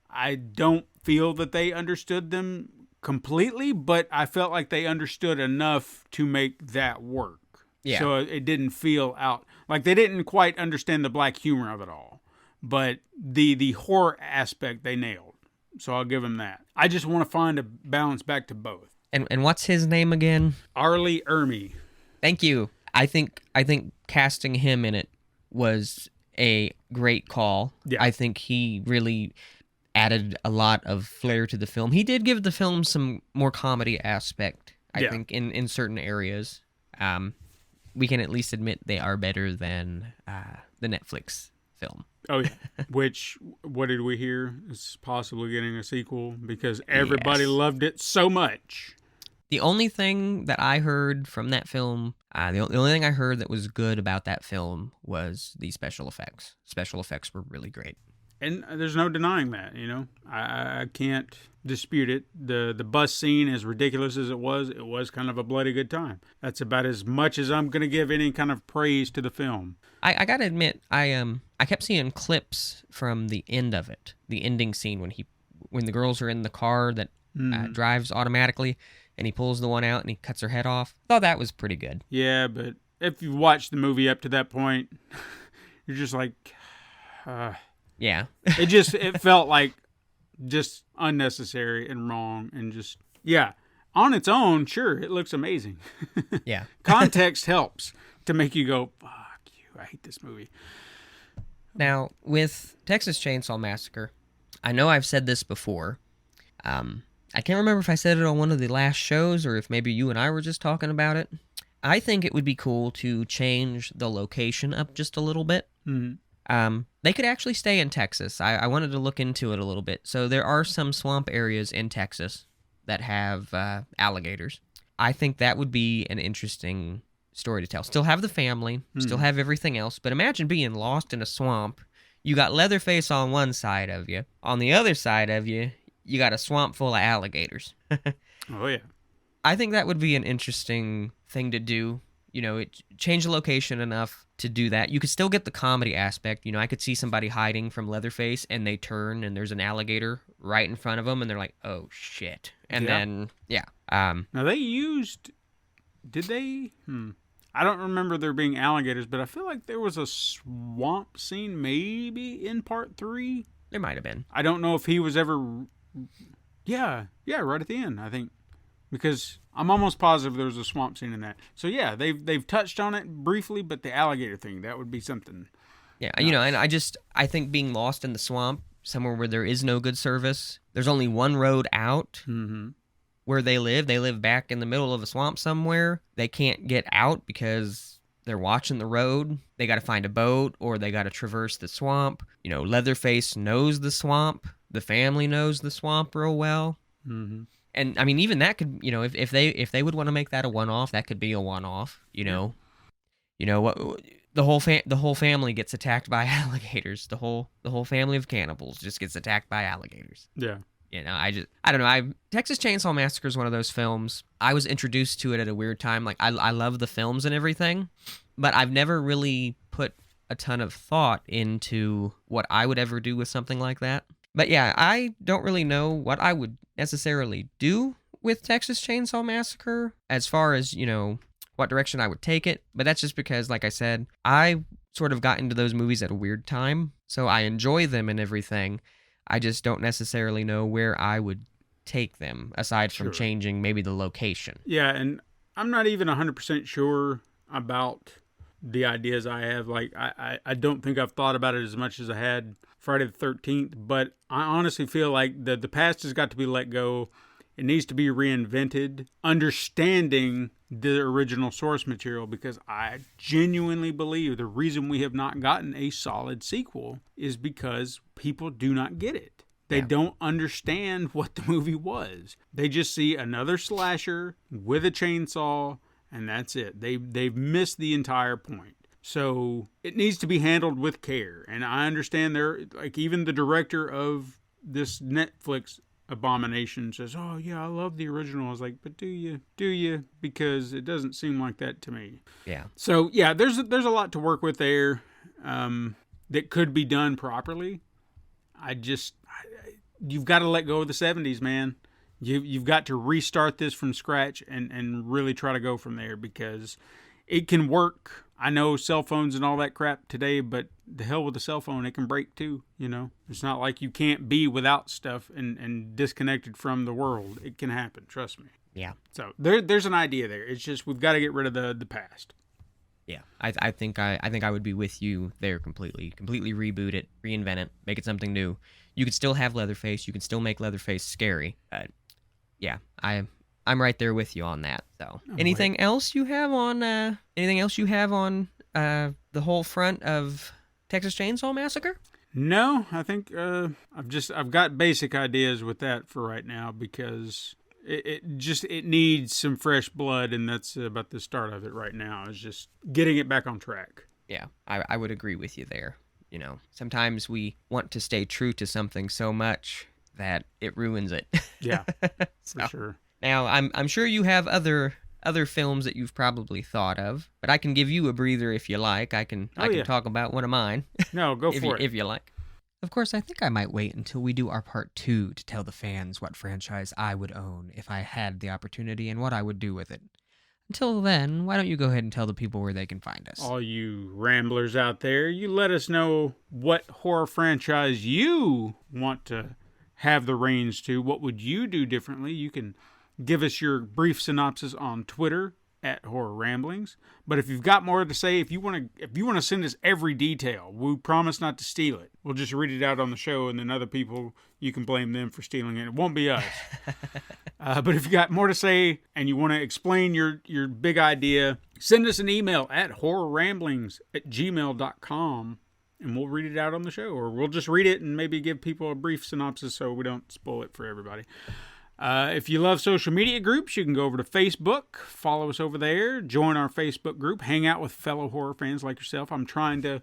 I don't feel that they understood them completely, but I felt like they understood enough to make that work. Yeah. So it didn't feel out like they didn't quite understand the black humor of it all, but the horror aspect they nailed. So I'll give them that. I just want to find a balance back to both. And what's his name again? Arlie Ermy. Thank you. I think casting him in it was a great call. Yeah. I think he really added a lot of flair to the film. He did give the film some more comedy aspect, I think, in certain areas. We can at least admit they are better than the Netflix film. Oh, yeah. Which, what did we hear? Is possibly getting a sequel because everybody loved it so much. The only thing that I heard from that film, the only thing I heard that was good about that film was the special effects. Special effects were really great. And there's no denying that, I can't dispute it. The bus scene, as ridiculous as it was kind of a bloody good time. That's about as much as I'm going to give any kind of praise to the film. I gotta admit, I kept seeing clips from the end of it, the ending scene when the girls are in the car that drives automatically, and he pulls the one out and he cuts her head off. I thought that was pretty good. Yeah, but if you watch the movie up to that point, you're just like, yeah. it felt like just unnecessary and wrong and just, yeah. On its own, sure, it looks amazing. Yeah. Context helps to make you go, fuck you, I hate this movie. Now, with Texas Chainsaw Massacre, I know I've said this before. I can't remember if I said it on one of the last shows or if maybe you and I were just talking about it. I think it would be cool to change the location up just a little bit. Mm-hmm. They could actually stay in Texas. I wanted to look into it a little bit. So there are some swamp areas in Texas that have alligators. I think that would be an interesting story to tell. Still have the family, still have everything else, but imagine being lost in a swamp. You got Leatherface on one side of you. On the other side of you, you got a swamp full of alligators. Oh, yeah. I think that would be an interesting thing to do. Change the location enough to do that. You could still get the comedy aspect. I could see somebody hiding from Leatherface and they turn and there's an alligator right in front of them and they're like, oh, shit. And then, yeah. Now, did they? I don't remember there being alligators, but I feel like there was a swamp scene maybe in part 3. There might have been. I don't know if he was ever... Yeah, right at the end, I think. Because I'm almost positive there was a swamp scene in that. So yeah, they've touched on it briefly, but the alligator thing, that would be something. Yeah, and I think being lost in the swamp, somewhere where there is no good service, there's only one road out where they live back in the middle of a swamp somewhere. They can't get out because they're watching the road. They got to find a boat or they got to traverse the swamp. Leatherface knows the swamp. The family knows the swamp real well. Mm-hmm. And I mean, even that could, if they would want to make that a one-off, that could be a one-off. What the whole family gets attacked by alligators. The whole family of cannibals just gets attacked by alligators. Yeah. I don't know. Texas Chainsaw Massacre is one of those films. I was introduced to it at a weird time. Like I love the films and everything, but I've never really put a ton of thought into what I would ever do with something like that. But yeah, I don't really know what I would necessarily do with Texas Chainsaw Massacre as far as, what direction I would take it. But that's just because, like I said, I sort of got into those movies at a weird time. So I enjoy them and everything. I just don't necessarily know where I would take them aside from changing maybe the location. Yeah, and I'm not even 100% sure about the ideas I have. Like, I don't think I've thought about it as much as I had Friday the 13th, but I honestly feel like the past has got to be let go. It needs to be reinvented, understanding the original source material, because I genuinely believe the reason we have not gotten a solid sequel is because people do not get it. They don't understand what the movie was. They just see another slasher with a chainsaw, and that's it. They've missed the entire point. So it needs to be handled with care. And I understand even the director of this Netflix Abomination says, "Oh yeah, I love the original." I was like, "But do you? Do you? Because it doesn't seem like that to me." Yeah. So yeah, there's a lot to work with there that could be done properly. You've got to let go of the 70s, man. You've got to restart this from scratch and really try to go from there, because it can work. I know cell phones and all that crap today, but the hell with the cell phone, it can break too, you know? It's not like you can't be without stuff and disconnected from the world. It can happen, trust me. Yeah. So there's an idea there. It's just we've got to get rid of the past. Yeah. I think I would be with you there completely. Completely reboot it, reinvent it, make it something new. You could still have Leatherface. You can still make Leatherface scary. But yeah, I'm right there with you on that. So, anything else you have on the whole front of Texas Chainsaw Massacre? No, I think I've got basic ideas with that for right now, because it needs some fresh blood, and that's about the start of it right now. Is just getting it back on track. Yeah, I would agree with you there. You know, sometimes we want to stay true to something so much that it ruins it. Yeah, for sure. Now, I'm sure you have other films that you've probably thought of, but I can give you a breather if you like. I can talk about one of mine. No, go for it. If you like. Of course, I think I might wait until we do our part 2 to tell the fans what franchise I would own if I had the opportunity and what I would do with it. Until then, why don't you go ahead and tell the people where they can find us? All you ramblers out there, you let us know what horror franchise you want to have the reins to. What would you do differently? You can give us your brief synopsis on Twitter at Horror Ramblings. But if you've got more to say, if you want to send us every detail, we promise not to steal it. We'll just read it out on the show, and then other people, you can blame them for stealing it. It won't be us. But if you got more to say and you want to explain your big idea, send us an email at horrorramblings@gmail.com, and we'll read it out on the show, or we'll just read it and maybe give people a brief synopsis so we don't spoil it for everybody. If you love social media groups, you can go over to Facebook, follow us over there, join our Facebook group, hang out with fellow horror fans like yourself. I'm trying to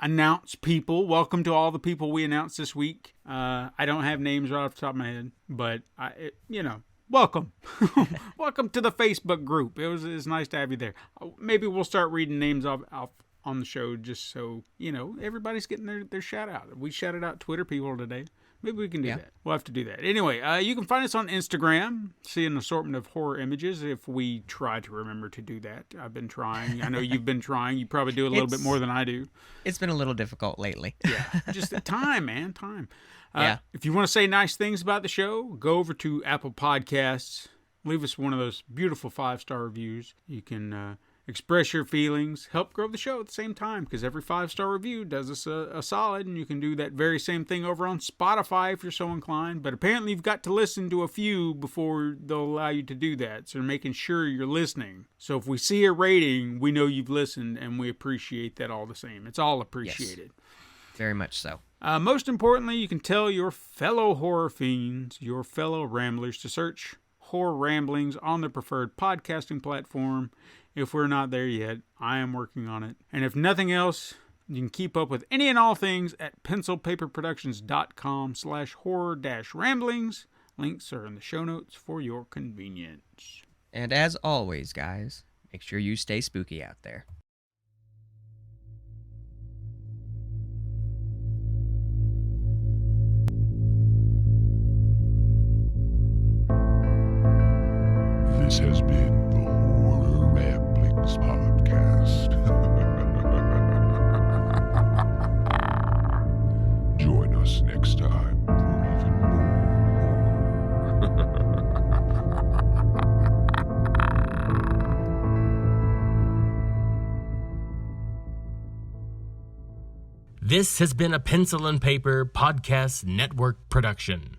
announce people. Welcome to all the people we announced this week. I don't have names right off the top of my head, but welcome. Welcome to the Facebook group. It's nice to have you there. Maybe we'll start reading names off on the show, just so, everybody's getting their shout out. We shouted out Twitter people today. Maybe we can do that. We'll have to do that. Anyway, you can find us on Instagram, see an assortment of horror images if we try to remember to do that. I've been trying. I know you've been trying. You probably do a little bit more than I do. It's been a little difficult lately. Yeah, just the time, man, time. Yeah. If you want to say nice things about the show, go over to Apple Podcasts. Leave us one of those beautiful 5-star reviews. You can express your feelings, help grow the show at the same time, because every 5-star review does us a solid, and you can do that very same thing over on Spotify if you're so inclined. But apparently you've got to listen to a few before they'll allow you to do that, so they're making sure you're listening. So if we see a rating, we know you've listened, and we appreciate that all the same. It's all appreciated. Yes. Very much so. Most importantly, you can tell your fellow horror fiends, your fellow ramblers, to search Horror Ramblings on their preferred podcasting platform. If we're not there yet, I am working on it. And if nothing else, you can keep up with any and all things at pencilpaperproductions.com/horror-ramblings. Links are in the show notes for your convenience. And as always, guys, make sure you stay spooky out there. This has been the Horror Ramblings Podcast. Join us next time for even This has been a Pencil and Paper Podcast Network production.